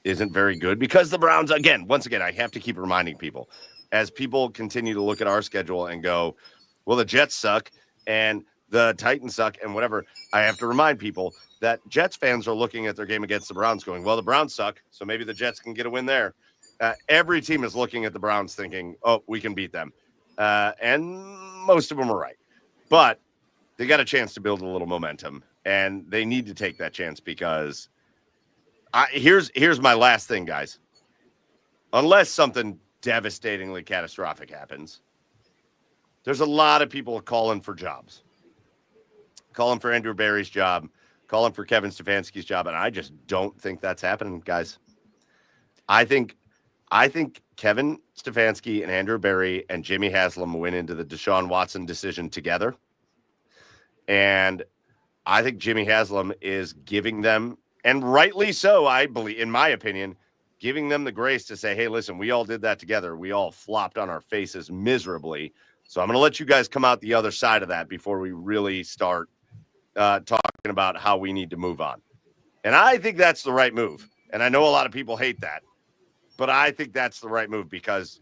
Speaker 1: isn't very good, because the Browns, once again, I have to keep reminding people, as people continue to look at our schedule and go, well, the Jets suck and the Titans suck and whatever. I have to remind people that Jets fans are looking at their game against the Browns going, well, the Browns suck, so maybe the Jets can get a win there. Every team is looking at the Browns thinking, oh, we can beat them. And most of them are right. But they got a chance to build a little momentum, and they need to take that chance, because here's my last thing, guys. Unless something devastatingly catastrophic happens, there's a lot of people calling for jobs. Calling for Andrew Berry's job, calling for Kevin Stefanski's job, and I just don't think that's happening, guys. I think Kevin Stefanski and Andrew Berry and Jimmy Haslam went into the Deshaun Watson decision together, and I think Jimmy Haslam is giving them, and rightly so, I believe, in my opinion, giving them the grace to say, hey, listen, we all did that together. We all flopped on our faces miserably. So I'm going to let you guys come out the other side of that before we really start talking about how we need to move on. And I think that's the right move. And I know a lot of people hate that, but I think that's the right move because,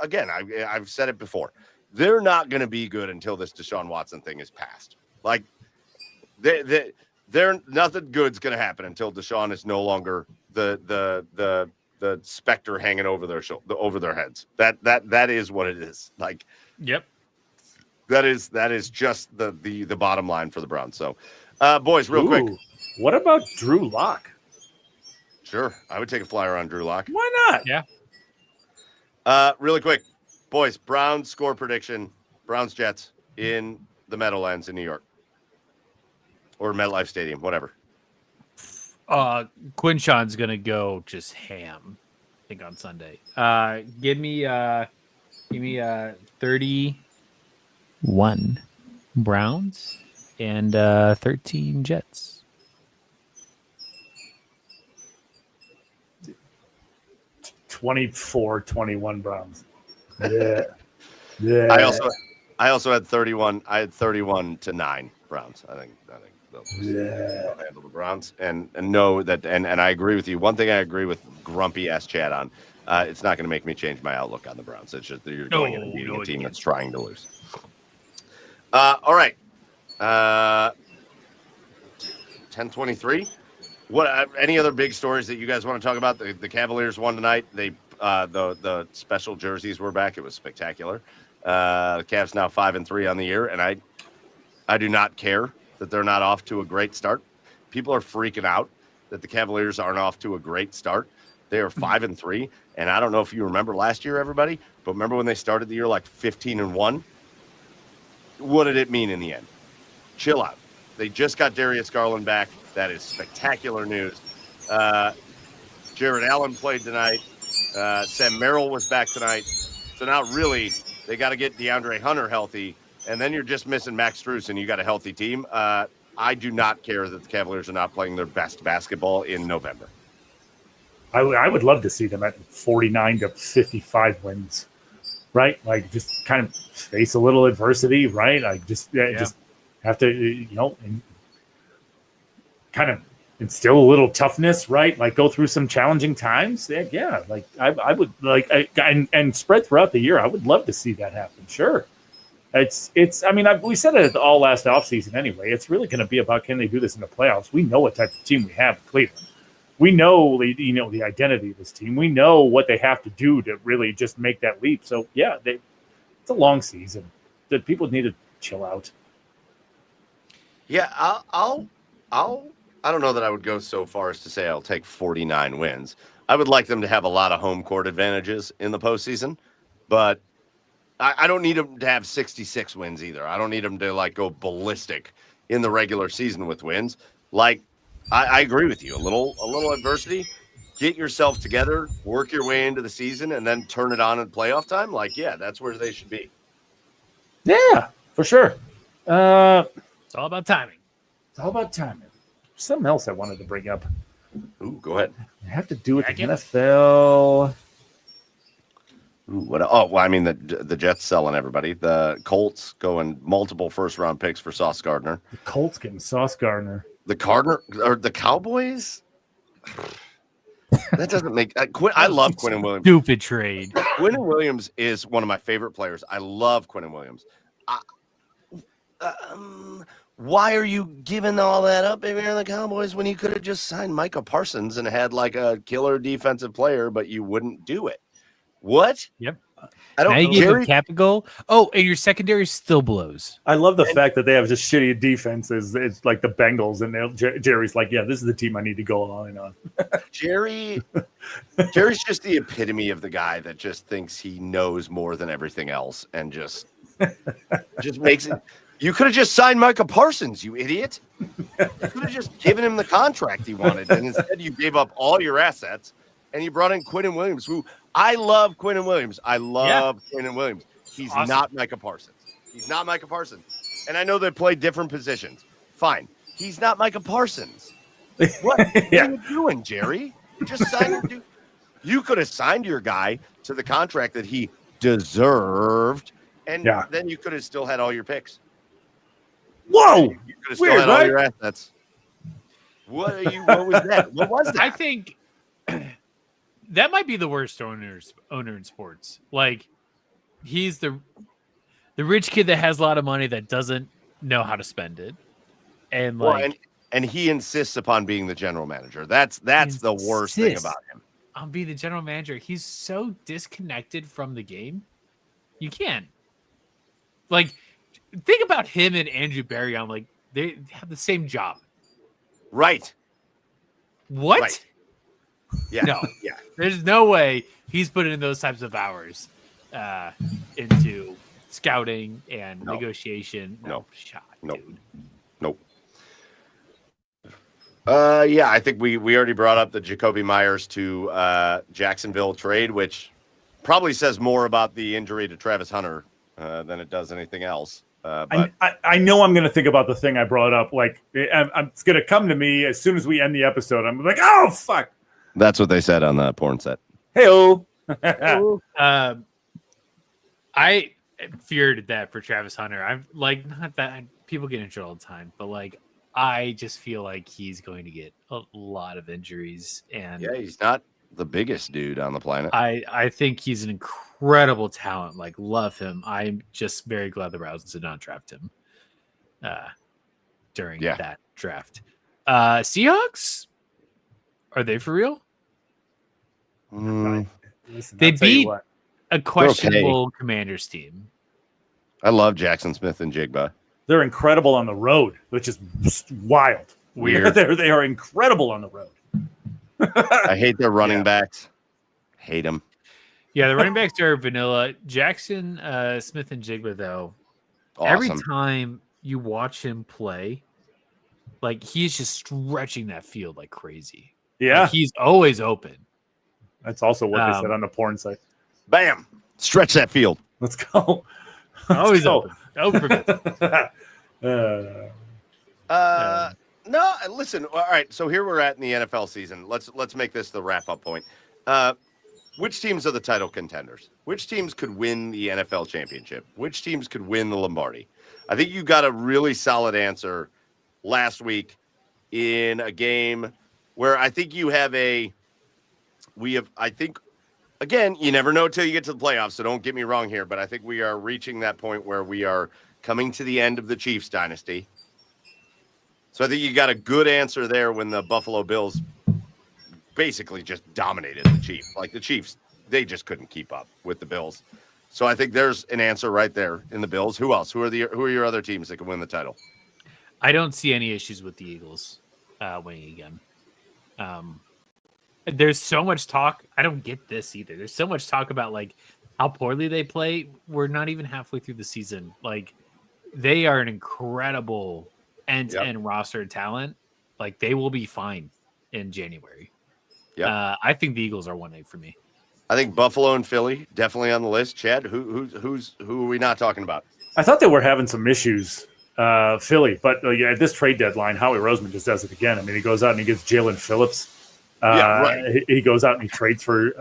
Speaker 1: again, I've said it before. They're not going to be good until this Deshaun Watson thing is passed. Like, they're nothing good's going to happen until Deshaun is no longer the specter hanging over their heads. That is what it is. Like,
Speaker 4: yep.
Speaker 1: That is just the bottom line for the Browns. So, boys, real quick.
Speaker 2: What about Drew Lock?
Speaker 1: Sure, I would take a flyer on Drew Lock.
Speaker 2: Why not?
Speaker 4: Yeah.
Speaker 1: Really quick, boys. Browns score prediction: Browns-Jets in the Meadowlands in New York, or MetLife Stadium, whatever.
Speaker 4: Quinshawn's gonna go just ham, I think, on Sunday. Give me 31 Browns and 13 Jets.
Speaker 2: 24-21 Browns. Yeah. Yeah.
Speaker 1: I also had 31. I had 31-9 Browns. I think they'll handle the Browns and know that. And I agree with you. One thing I agree with grumpy ass Chad on. It's not going to make me change my outlook on the Browns. It's just that you're going into beating a team that's trying to lose. All right. 10:23. What? Any other big stories that you guys want to talk about? The Cavaliers won tonight. They the special jerseys were back. It was spectacular. The Cavs now 5-3 on the year, and I do not care that they're not off to a great start. People are freaking out that the Cavaliers aren't off to a great start. They are 5-3, and I don't know if you remember last year, everybody, but remember when they started the year like 15-1? What did it mean in the end? Chill out. They just got Darius Garland back. That is spectacular news. Jared Allen played tonight. Sam Merrill was back tonight. So now really they got to get DeAndre Hunter healthy, and then you're just missing Max Strus, and you got a healthy team. I do not care that the Cavaliers are not playing their best basketball in November.
Speaker 2: I would love to see them at 49-55 wins. right? Like just kind of face a little adversity, right? Like just have to, and kind of instill a little toughness, right? Like go through some challenging times. Yeah. Like I would like, and spread throughout the year. I would love to see that happen. Sure. It's. I mean, we said it all last offseason anyway. It's really going to be about can they do this in the playoffs. We know what type of team we have in Cleveland. We know the identity of this team. We know what they have to do to really just make that leap. So yeah, it's a long season. The people need to chill out.
Speaker 1: Yeah, I don't know that I would go so far as to say I'll take 49 wins. I would like them to have a lot of home court advantages in the postseason, but I don't need them to have 66 wins either. I don't need them to like go ballistic in the regular season with wins. Like I agree with you. A little adversity, get yourself together, work your way into the season, and then turn it on in playoff time. Like, yeah, that's where they should be.
Speaker 2: Yeah, for sure.
Speaker 4: It's all about timing.
Speaker 2: It's all about timing. Something else I wanted to bring up.
Speaker 1: Ooh, go ahead.
Speaker 2: I have to do with the NFL.
Speaker 1: Ooh, what? Oh, well, I mean the Jets selling everybody. The Colts going multiple first-round picks for Sauce Gardner.
Speaker 2: The Colts getting Sauce Gardner.
Speaker 1: The Cowboys. That doesn't make. I love Quinnen Williams.
Speaker 4: Stupid trade.
Speaker 1: Quinnen Williams is one of my favorite players. I love Quinnen Williams. Why are you giving all that up if you're the Cowboys when you could have just signed Micah Parsons and had like a killer defensive player, but you wouldn't do it? What?
Speaker 4: Yep.
Speaker 1: I don't
Speaker 4: now you
Speaker 1: know.
Speaker 4: give him cap a goal. Oh, and your secondary still blows.
Speaker 2: I love the fact that they have just shitty defenses. It's like the Bengals, and Jerry's like, yeah, this is the team I need to go all in on.
Speaker 1: Jerry's just the epitome of the guy that just thinks he knows more than everything else and just makes it. You could have just signed Micah Parsons, you idiot. You could have just given him the contract he wanted, and instead you gave up all your assets and you brought in Quinnen Williams, who I love Quinnen Williams. Quinnen Williams. He's
Speaker 4: awesome.
Speaker 1: not Micah Parsons. He's not Micah Parsons. And I know they play different positions. Fine. He's not Micah Parsons. What are you doing, Jerry? Just sign him. You could have signed your guy to the contract that he deserved, and then you could have still had all your picks.
Speaker 2: Whoa!
Speaker 1: You could have still had all your assets. What was that? What was that?
Speaker 4: I think that might be the worst owner in sports. Like, he's the rich kid that has a lot of money that doesn't know how to spend it, and
Speaker 1: and he insists upon being the general manager. That's the worst thing about him.
Speaker 4: On being the general manager, he's so disconnected from the game. You can't. Like, think about him and Andrew Berry on like they have the same job.
Speaker 1: Right.
Speaker 4: What?
Speaker 1: Right. Yeah.
Speaker 4: No.
Speaker 1: Yeah.
Speaker 4: There's no way he's putting in those types of hours into scouting and negotiation.
Speaker 1: No
Speaker 4: shot,
Speaker 1: nope.
Speaker 4: dude.
Speaker 1: Nope. Yeah, I think we already brought up the Jacoby Myers to Jacksonville trade, which probably says more about the injury to Travis Hunter than it does anything else. But
Speaker 2: I know I'm going to think about the thing I brought up. Like, it's going to come to me as soon as we end the episode. I'm like, oh, fuck.
Speaker 1: That's what they said on the porn set.
Speaker 2: Hey-oh.
Speaker 4: I feared that for Travis Hunter. I'm like, not that people get injured all the time, but like, I just feel like he's going to get a lot of injuries. And
Speaker 1: yeah, he's not the biggest dude on the planet.
Speaker 4: I think he's an incredible talent. Like, love him. I'm just very glad the Browns did not draft him during that draft. Seahawks, are they for real?
Speaker 2: Listen,
Speaker 4: They beat a questionable Commanders team.
Speaker 1: I love Jackson Smith and Jigba.
Speaker 2: They're incredible on the road, which is wild.
Speaker 1: Weird.
Speaker 2: They are incredible on the road.
Speaker 1: I hate their running backs. Hate them.
Speaker 4: Yeah, the running backs are vanilla. Jackson Smith and Jigba, though,
Speaker 1: Awesome.
Speaker 4: every time you watch him play, like, he's just stretching that field like crazy.
Speaker 2: Yeah.
Speaker 4: Like, he's always open.
Speaker 2: That's also what they said on the porn site.
Speaker 1: Bam. Stretch that field.
Speaker 2: Let's go.
Speaker 4: Always open. Open for business.
Speaker 1: No, listen. All right, so here we're at in the NFL season. Let's make this the wrap-up point. which teams are the title contenders? Which teams could win the NFL championship? Which teams could win the Lombardi? I think you got a really solid answer last week in a game where I think you have I think, again, you never know till you get to the playoffs, so don't get me wrong here, but I think we are reaching that point where we are coming to the end of the Chiefs dynasty. So I think you got a good answer there when the Buffalo Bills basically just dominated the Chiefs. Like the Chiefs, they just couldn't keep up with the Bills. So I think there's an answer right there in the Bills. Who else? Who are your other teams that can win the title?
Speaker 4: I don't see any issues with the Eagles winning again. There's so much talk. I don't get this either. There's so much talk about like how poorly they play. We're not even halfway through the season. Like they are an incredible end-to-end roster talent. Like they will be fine in January. Yeah, I think the Eagles are 1-8 for me.
Speaker 1: I think Buffalo and Philly definitely on the list. Chad, who are we not talking about?
Speaker 2: I thought they were having some issues, Philly, but at this trade deadline, Howie Roseman just does it again. I mean, he goes out and he gets Jalen Phillips. He goes out and he trades for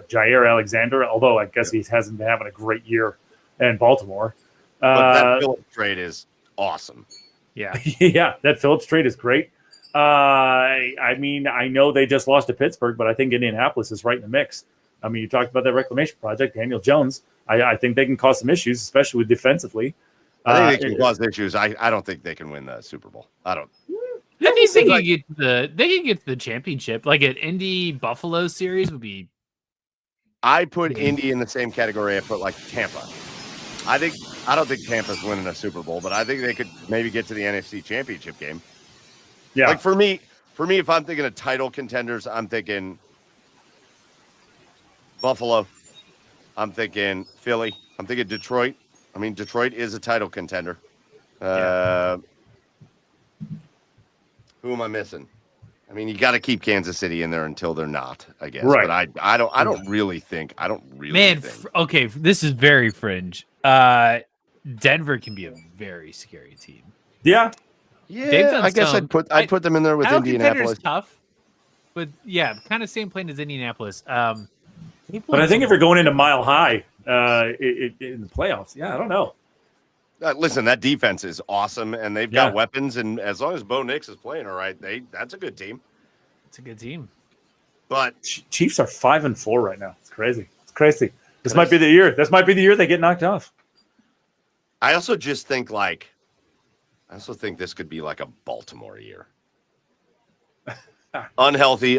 Speaker 2: Jair Alexander. Although I guess he hasn't been having a great year in Baltimore.
Speaker 1: But that Phillips trade is awesome.
Speaker 4: Yeah,
Speaker 2: yeah, that Phillips trade is great. I mean, I know they just lost to Pittsburgh, but I think Indianapolis is right in the mix. I mean, you talked about that reclamation project, Daniel Jones. I think they can cause some issues, especially with defensively.
Speaker 1: I think they can cause issues. I don't think they can win the Super Bowl. I don't.
Speaker 4: I think they can get to the championship. Like an Indy Buffalo series would be.
Speaker 1: I put Indy in the same category I put like Tampa. I don't think Tampa's winning a Super Bowl, but I think they could maybe get to the NFC Championship game.
Speaker 2: Yeah.
Speaker 1: Like for me, if I'm thinking of title contenders, I'm thinking Buffalo. I'm thinking Philly. I'm thinking Detroit. I mean, Detroit is a title contender. Who am I missing? I mean, you got to keep Kansas City in there until they're not, I guess.
Speaker 2: Right.
Speaker 1: But I don't really think.
Speaker 4: Okay, this is very fringe. Denver can be a very scary team.
Speaker 2: Yeah.
Speaker 1: Yeah, I guess I'd put them in there with Indianapolis.
Speaker 4: Tough, but yeah, kind of same plane as Indianapolis.
Speaker 2: But I think if you're going into Mile High in the playoffs, I don't know.
Speaker 1: Listen, that defense is awesome, and they've got weapons. And as long as Bo Nix is playing all right, that's a good team.
Speaker 4: It's a good team.
Speaker 1: But
Speaker 2: Chiefs are 5-4 right now. It's crazy. This might be the year. This might be the year they get knocked off.
Speaker 1: I also just think this could be like a Baltimore year. Unhealthy.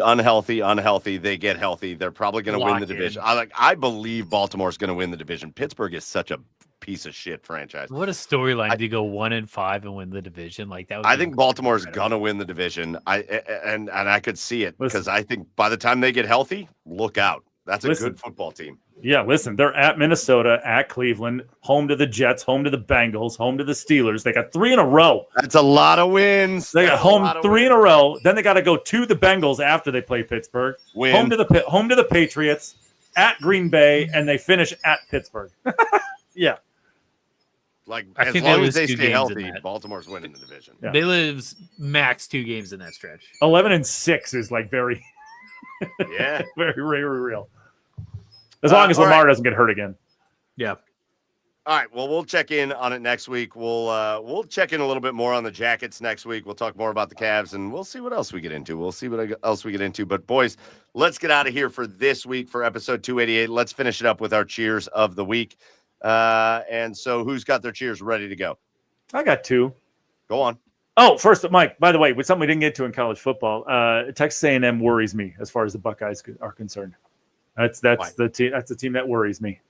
Speaker 1: They get healthy. They're probably going to win the division. I believe Baltimore's going to win the division. Pittsburgh is such a piece of shit franchise.
Speaker 4: What a storyline to go 1-5 and win the division. Like that.
Speaker 1: I think Baltimore's going to win the division. I could see it because I think by the time they get healthy, look out. That's a good football team.
Speaker 2: Yeah, listen, they're at Minnesota, at Cleveland, home to the Jets, home to the Bengals, home to the Steelers. They got 3 in a row.
Speaker 1: That's a lot of wins.
Speaker 2: They got home 3 in a row. Then they got to go to the Bengals after they play Pittsburgh. Home to the Patriots, at Green Bay, and they finish at Pittsburgh. Yeah.
Speaker 1: Like as long as they stay healthy, Baltimore's winning the division.
Speaker 4: Yeah. They live max 2 games in that stretch.
Speaker 2: 11-6 is like very, very, very real. As long as Lamar doesn't get hurt again.
Speaker 4: Yeah.
Speaker 1: All right. Well, we'll check in on it next week. We'll check in a little bit more on the Jackets next week. We'll talk more about the Cavs, and we'll see what else we get into. But boys, let's get out of here for this week for episode 288. Let's finish it up with our cheers of the week. And so, who's got their cheers ready to go?
Speaker 2: I got 2.
Speaker 1: Go on.
Speaker 2: Oh, first, Mike. By the way, with something we didn't get to in college football, Texas A&M worries me as far as the Buckeyes are concerned. That's the team. That's the team that worries me.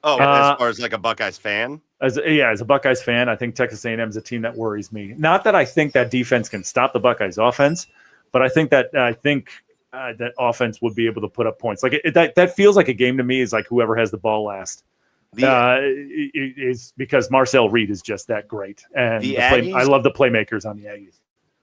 Speaker 1: Oh, as far as like a Buckeyes fan?
Speaker 2: As a Buckeyes fan, I think Texas A&M is a team that worries me. Not that I think that defense can stop the Buckeyes offense, but I think that offense would be able to put up points. Like that feels like a game to me is like whoever has the ball last. Is because Marcel Reed is just that great, and I love the playmakers on the Aggies.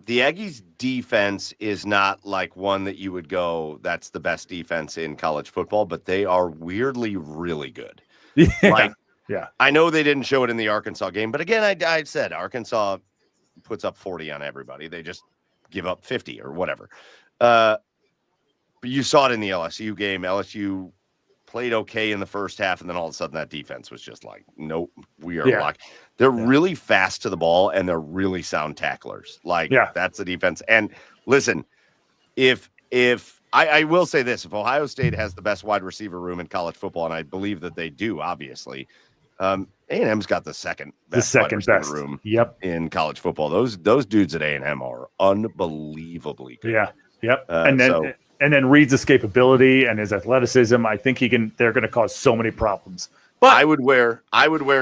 Speaker 1: The Aggies defense is not like one that you would go, that's the best defense in college football, but they are weirdly really good.
Speaker 2: Yeah.
Speaker 1: I know they didn't show it in the Arkansas game, but again, I said Arkansas puts up 40 on everybody. They just give up 50 or whatever. But you saw it in the LSU game. LSU played okay in the first half, and then all of a sudden that defense was just like, nope, we are
Speaker 2: Yeah.
Speaker 1: locked. They're really fast to the ball, and they're really sound tacklers. Like, that's the defense. And listen, if I will say this, if Ohio State has the best wide receiver room in college football, and I believe that they do, obviously, A&M's got the second best room in college football. Those dudes at A&M are unbelievably good.
Speaker 2: Yeah. Yep. And then Reed's escapability and his athleticism, I think they're going to cause so many problems. But
Speaker 1: I would wear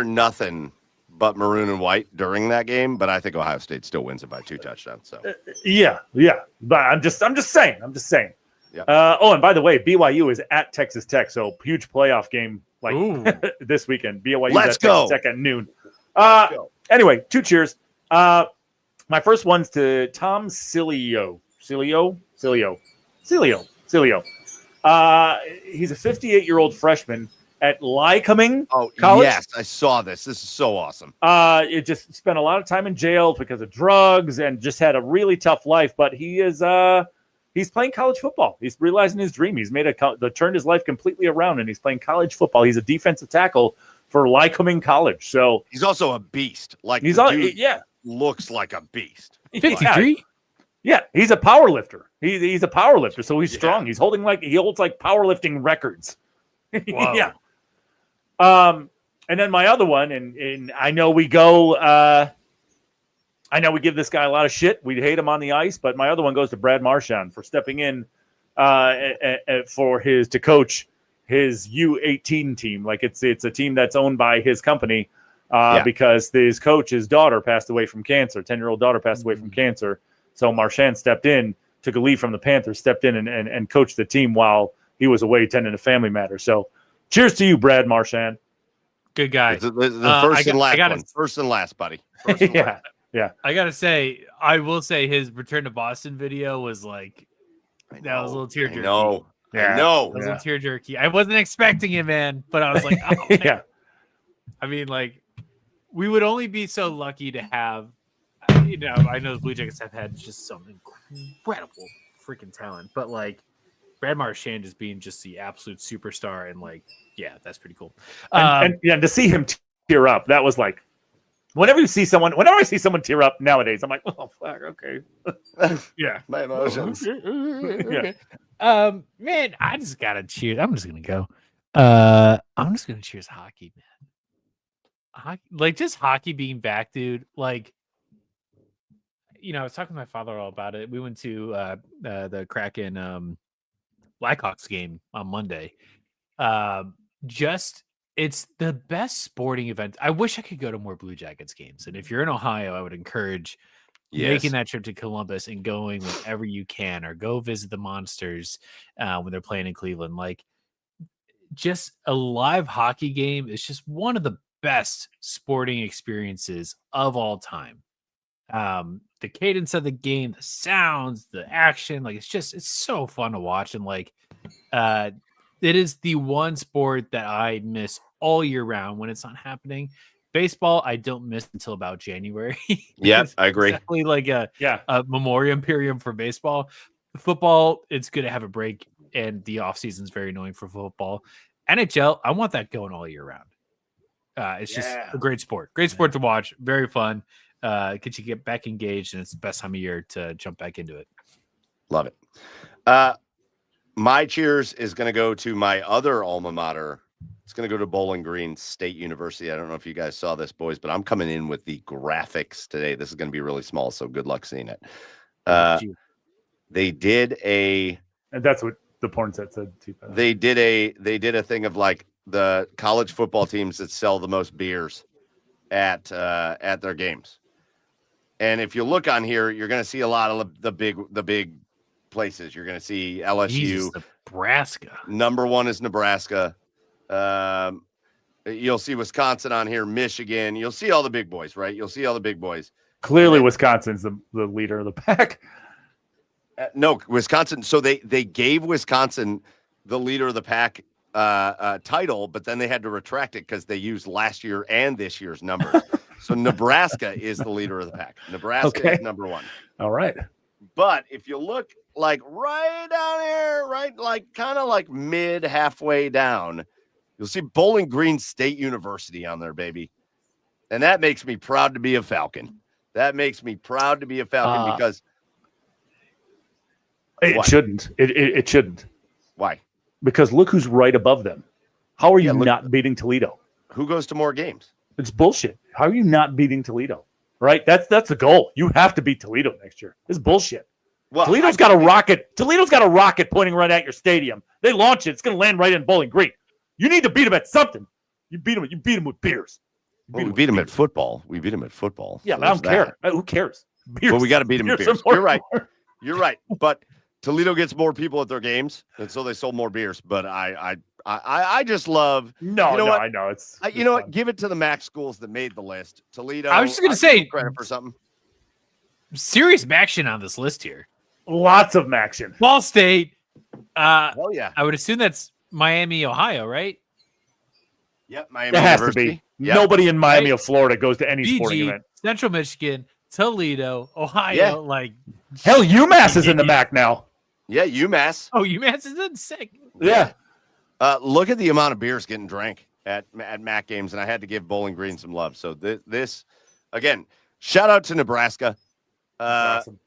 Speaker 1: nothing but maroon and white during that game, but I think Ohio State still wins it by 2 touchdowns. So
Speaker 2: yeah. But I'm just saying.
Speaker 1: Yeah.
Speaker 2: And by the way, BYU is at Texas Tech, so huge playoff game this weekend. BYU
Speaker 1: Let's
Speaker 2: at
Speaker 1: go.
Speaker 2: Texas Tech at noon. Anyway, 2 cheers. My first one's to Tom Cilio. Cilio. He's a 58-year-old freshman at Lycoming College.
Speaker 1: Yes, I saw this. This is so awesome.
Speaker 2: It just spent a lot of time in jail because of drugs and just had a really tough life. But he's playing college football. He's realizing his dream. He's turned his life completely around, and he's playing college football. He's a defensive tackle for Lycoming College. So
Speaker 1: he's also a beast. Like looks like a beast.
Speaker 4: 53.
Speaker 2: Yeah, he's a power lifter. He's a power lifter, so he's strong. He holds powerlifting records.
Speaker 4: Wow.
Speaker 2: Yeah. And then my other one, and I know we go. I know we give this guy a lot of shit. We hate him on the ice, but my other one goes to Brad Marchand for stepping in to coach his U18 team. Like it's a team that's owned by his company because his coach's daughter passed away from cancer. 10-year-old daughter passed away from cancer. So Marchand stepped in, took a leave from the Panthers, stepped in and coached the team while he was away tending to family matters. So cheers to you, Brad Marchand.
Speaker 4: Good guy.
Speaker 1: The first and last one. First and last, buddy.
Speaker 2: Yeah.
Speaker 4: I got to say, I will say his return to Boston video was like, that was a little tear jerky.
Speaker 1: No. Yeah. No.
Speaker 4: It was a little tear jerky. I wasn't expecting it, man, but I was like, oh,
Speaker 2: yeah.
Speaker 4: I mean, like, we would only be so lucky to have, I know the Blue Jackets have had just some incredible freaking talent, but like Brad Marchand just being just the absolute superstar, and like, yeah, that's pretty cool.
Speaker 2: And to see him tear up, that was like, whenever I see someone tear up nowadays, I'm like, oh fuck, okay,
Speaker 4: yeah,
Speaker 1: my emotions.
Speaker 2: Yeah.
Speaker 4: Man, I just gotta cheers. I'm just gonna go. I'm just gonna cheers hockey, man. Like just hockey being back, dude. Like, I was talking to my father all about it. We went to the Kraken Blackhawks game on Monday. It's the best sporting event. I wish I could go to more Blue Jackets games. And if you're in Ohio, I would encourage making that trip to Columbus and going whenever you can, or go visit the Monsters when they're playing in Cleveland. Like, just a live hockey game is just one of the best sporting experiences of all time. The cadence of the game, the sounds, the action, like it's so fun to watch. And like, it is the one sport that I miss all year round when it's not happening. Baseball, I don't miss until about January.
Speaker 1: Yeah, I agree.
Speaker 4: It's definitely like a memoriam period for baseball. Football, it's good to have a break, and the off season is very annoying for football. NHL, I want that going all year round. It's just a great sport to watch. Very fun. Get you get back engaged, and it's the best time of year to jump back into it.
Speaker 1: Love it. My cheers is going to go to my other alma mater. It's going to go to Bowling Green State University. I don't know if you guys saw this, boys, but I'm coming in with the graphics today. This is going to be really small, so good luck seeing it. They did and
Speaker 2: that's what the porn set said too.
Speaker 1: They did a thing of like the college football teams that sell the most beers at their games. And if you look on here, you're going to see a lot of the big places. You're going to see LSU.
Speaker 4: Jesus, Nebraska.
Speaker 1: Number 1 is Nebraska. You'll see Wisconsin on here, Michigan. You'll see all the big boys, right? You'll see all the big boys.
Speaker 2: Clearly, Wisconsin's the leader of the pack.
Speaker 1: No, Wisconsin. So they gave Wisconsin the leader of the pack title, but then they had to retract it because they used last year and this year's numbers. So Nebraska is the leader of the pack. Nebraska is number 1.
Speaker 2: All right.
Speaker 1: But if you look like right down here, right, like kind of like mid halfway down, you'll see Bowling Green State University on there, baby. And that makes me proud to be a Falcon. That makes me proud to be a Falcon because
Speaker 2: it
Speaker 1: what?
Speaker 2: shouldn't. It shouldn't.
Speaker 1: Why?
Speaker 2: Because look who's right above them. How are you
Speaker 1: look-
Speaker 2: not beating Toledo?
Speaker 1: Who goes to more games?
Speaker 2: It's bullshit. How are you not beating Toledo? Right? That's the goal. You have to beat Toledo next year. It's bullshit.
Speaker 1: Well,
Speaker 2: Toledo's got a rocket. Toledo's got a rocket pointing right at your stadium. They launch it. It's going to land right in Bowling Green. You need to beat them at something. You beat them with beers.
Speaker 1: Well, we beat them at football. We beat them at football.
Speaker 2: Yeah,
Speaker 1: So
Speaker 2: but I don't
Speaker 1: there's
Speaker 2: care.
Speaker 1: that.
Speaker 2: Who cares? Beers.
Speaker 1: Well, we got to beat them at
Speaker 2: Beers
Speaker 1: beers.
Speaker 2: are more
Speaker 1: You're right.
Speaker 2: important.
Speaker 1: You're right. But Toledo gets more people at their games, and so they sold more beers. But I just love.
Speaker 2: No,
Speaker 1: You know
Speaker 2: no,
Speaker 1: what?
Speaker 2: I know. It's
Speaker 1: You know what? Give it to the MAC schools that made the list. Toledo.
Speaker 4: I was just gonna
Speaker 1: give them
Speaker 4: say-
Speaker 1: credit for something.
Speaker 4: Serious action on this list here.
Speaker 2: lots of action.
Speaker 4: Ball State.
Speaker 1: Hell yeah.
Speaker 4: I would assume that's Miami, Ohio, right?
Speaker 1: Yep. Miami
Speaker 2: It has to
Speaker 1: University.
Speaker 2: be.
Speaker 1: Yep.
Speaker 2: Nobody in Miami
Speaker 4: Right?
Speaker 2: or Florida goes to any sporting
Speaker 4: BG,
Speaker 2: event.
Speaker 4: Central Michigan, Toledo, Ohio.
Speaker 1: Yeah.
Speaker 4: Like,
Speaker 2: Hell, UMass is in the MAC now.
Speaker 1: Yeah, UMass.
Speaker 4: oh, UMass is in sick.
Speaker 2: Yeah.
Speaker 1: Look at the amount of beers getting drank at MAC games, and I had to give Bowling Green some love. So this again, shout out to Nebraska.
Speaker 2: Awesome.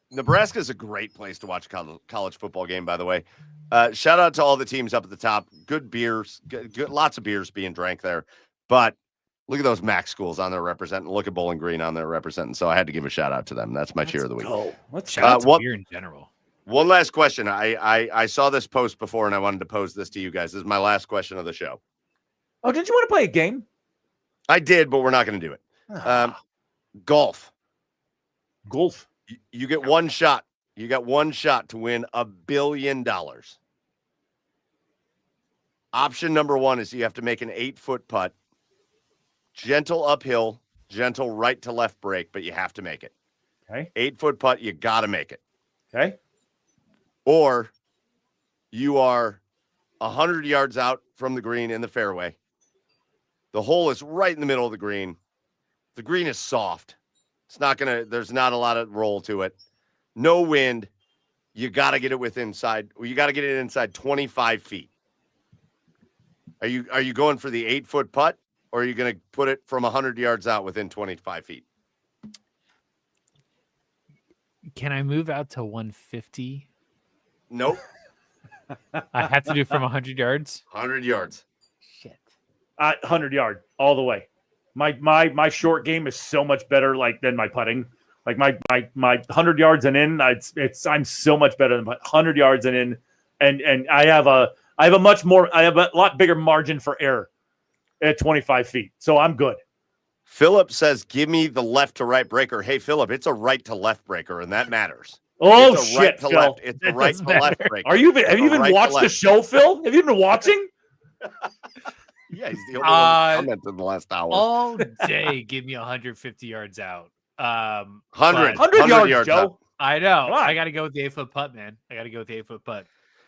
Speaker 1: Nebraska is a great place to watch a college football game, by the way. Shout out to all the teams up at the top. Good beers, good, lots of beers being drank there. But look at those MAC schools on there representing. Look at Bowling Green on there representing. So I had to give a shout out to them. That's my cheer of the week.
Speaker 2: Go. Let's
Speaker 4: Shout out to
Speaker 1: what-
Speaker 4: beer in general.
Speaker 1: One last question. I saw this post before, and I wanted to pose this to you guys. This is my last question of the show.
Speaker 2: Oh, did you want to play a game?
Speaker 1: I did, but we're not going to do it. Golf.
Speaker 2: Golf.
Speaker 1: You get one shot. You got one shot to win $1 billion. Option number one is you have to make an 8-foot putt, gentle uphill, gentle right to left break, but you have to make it.
Speaker 2: Okay.
Speaker 1: 8-foot putt, you got to make it.
Speaker 2: Okay.
Speaker 1: Or you are 100 yards out from the green in the fairway. The hole is right in the middle of the green. The green is soft. It's not going to, there's not a lot of roll to it. No wind. You got to get it you got to get it inside 25 feet. Are you going for the 8-foot putt, or are you going to put it from 100 yards out within 25 feet?
Speaker 4: Can I move out to 150?
Speaker 1: Nope.
Speaker 4: I have to do from 100 yards.
Speaker 1: 100 yards.
Speaker 4: Shit.
Speaker 2: 100 yard all the way. My short game is so much better than my putting. Like my 100 yards and in, I'm so much better than 100 yards and in, and I have a lot bigger margin for error at 25 feet. So I'm good.
Speaker 1: Philip says, give me the left to right breaker. Hey, Philip, it's a right to left breaker, and that matters.
Speaker 2: Oh
Speaker 1: It's a
Speaker 2: shit,
Speaker 1: right to
Speaker 2: Phil.
Speaker 1: left. It's a
Speaker 4: That
Speaker 1: right
Speaker 4: doesn't
Speaker 1: to left
Speaker 4: matter.
Speaker 1: breaker.
Speaker 2: Have you
Speaker 1: It's a
Speaker 2: even
Speaker 1: right to
Speaker 2: watched the
Speaker 1: left.
Speaker 2: show, Phil? Have you been watching?
Speaker 1: Yeah, he's the only one who
Speaker 4: Uh,
Speaker 1: commented in the last hour.
Speaker 4: All day, give me 150 yards out.
Speaker 1: 100,
Speaker 2: 100 yards, Joe.
Speaker 1: out.
Speaker 4: I know.
Speaker 2: Come on.
Speaker 4: I got to go with the 8-foot putt, man. I got to go with the 8-foot putt.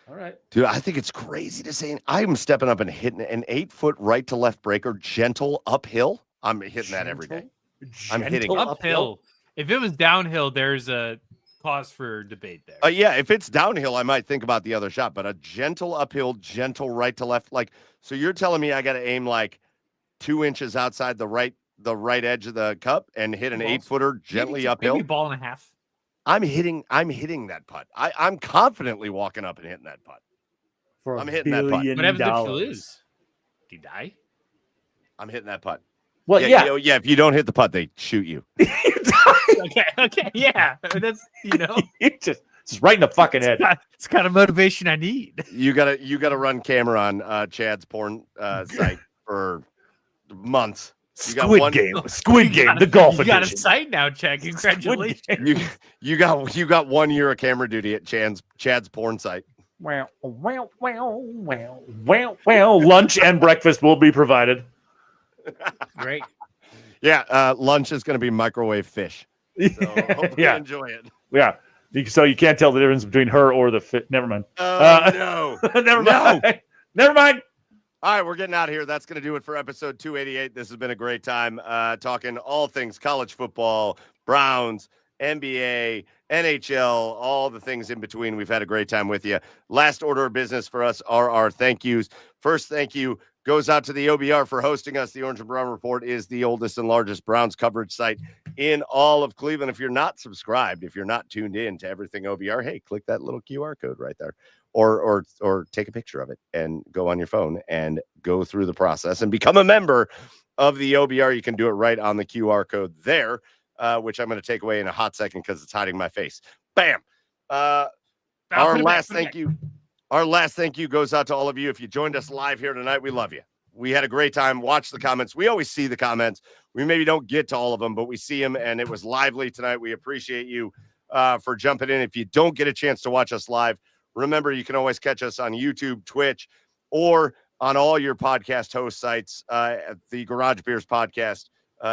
Speaker 2: All right.
Speaker 1: Dude, I think it's crazy to say I'm stepping up and hitting an 8-foot right to left breaker, gentle uphill. I'm hitting that every day. I'm hitting
Speaker 2: Gentle
Speaker 4: Uphill. If it was downhill, there's a cause for debate there.
Speaker 1: Yeah, if it's downhill, I might think about the other shot, but a gentle uphill, gentle right to left. So you're telling me I got to aim 2 inches outside the right edge of the cup and hit an
Speaker 4: Balls.
Speaker 1: 8-footer gently
Speaker 4: maybe
Speaker 1: uphill?
Speaker 4: Maybe ball and a half.
Speaker 1: I'm hitting that putt. I'm confidently walking up and hitting that putt.
Speaker 2: For
Speaker 1: I'm hitting that putt.
Speaker 4: What happens if you lose? Do you die?
Speaker 1: I'm hitting that putt.
Speaker 2: Well,
Speaker 1: yeah. If you don't hit the putt, they shoot you.
Speaker 4: Okay, yeah. That's
Speaker 2: You just right in the fucking head.
Speaker 4: it's kind of motivation I need.
Speaker 1: You gotta run camera on Chad's porn site for months. You got
Speaker 2: Squid
Speaker 1: one-
Speaker 2: Game. Squid Game. The golf
Speaker 4: You got a
Speaker 2: edition.
Speaker 4: site now, Chad. Congratulations.
Speaker 1: You got 1 year of camera duty at Chad's porn site.
Speaker 2: Wow, wow, wow, wow, wow, wow. Lunch and breakfast will be provided.
Speaker 4: Great.
Speaker 1: Yeah, lunch is gonna be microwave fish. So hope you
Speaker 2: Yeah.
Speaker 1: enjoy it.
Speaker 2: Yeah. So you can't tell the difference between her or the fit. Never mind.
Speaker 1: No.
Speaker 2: Never
Speaker 1: No.
Speaker 2: mind. Never mind.
Speaker 1: All right, we're getting out of here. That's going to do it for episode 288. This has been a great time talking all things college football, Browns, NBA, NHL, all the things in between. We've had a great time with you. Last order of business for us are our thank yous. First thank you goes out to the OBR for hosting us. The Orange and Brown Report is the oldest and largest Browns coverage site in all of Cleveland. If you're not subscribed, if you're not tuned in to everything OBR, hey, click that little QR code right there. Or take a picture of it and go on your phone and go through the process and become a member of the OBR. You can do it right on the QR code there, which I'm going to take away in a hot second because it's hiding my face. Bam. Our last thank you goes out to all of you. If you joined us live here tonight, we love you. We had a great time. Watch the comments. We always see the comments. We maybe don't get to all of them, but we see them, and it was lively tonight. We appreciate you for jumping in. If you don't get a chance to watch us live, remember, you can always catch us on YouTube, Twitch, or on all your podcast host sites, at the Garage Beers Podcast.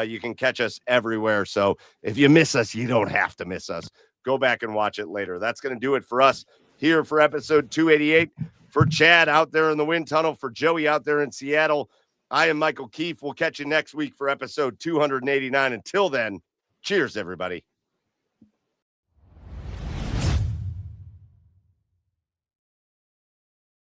Speaker 1: You can catch us everywhere. So if you miss us, you don't have to miss us. Go back and watch it later. That's going to do it for us here for episode 288. For Chad out there in the wind tunnel, for Joey out there in Seattle, I am Michael Keefe. We'll catch you next week for episode 289. Until then, cheers, everybody.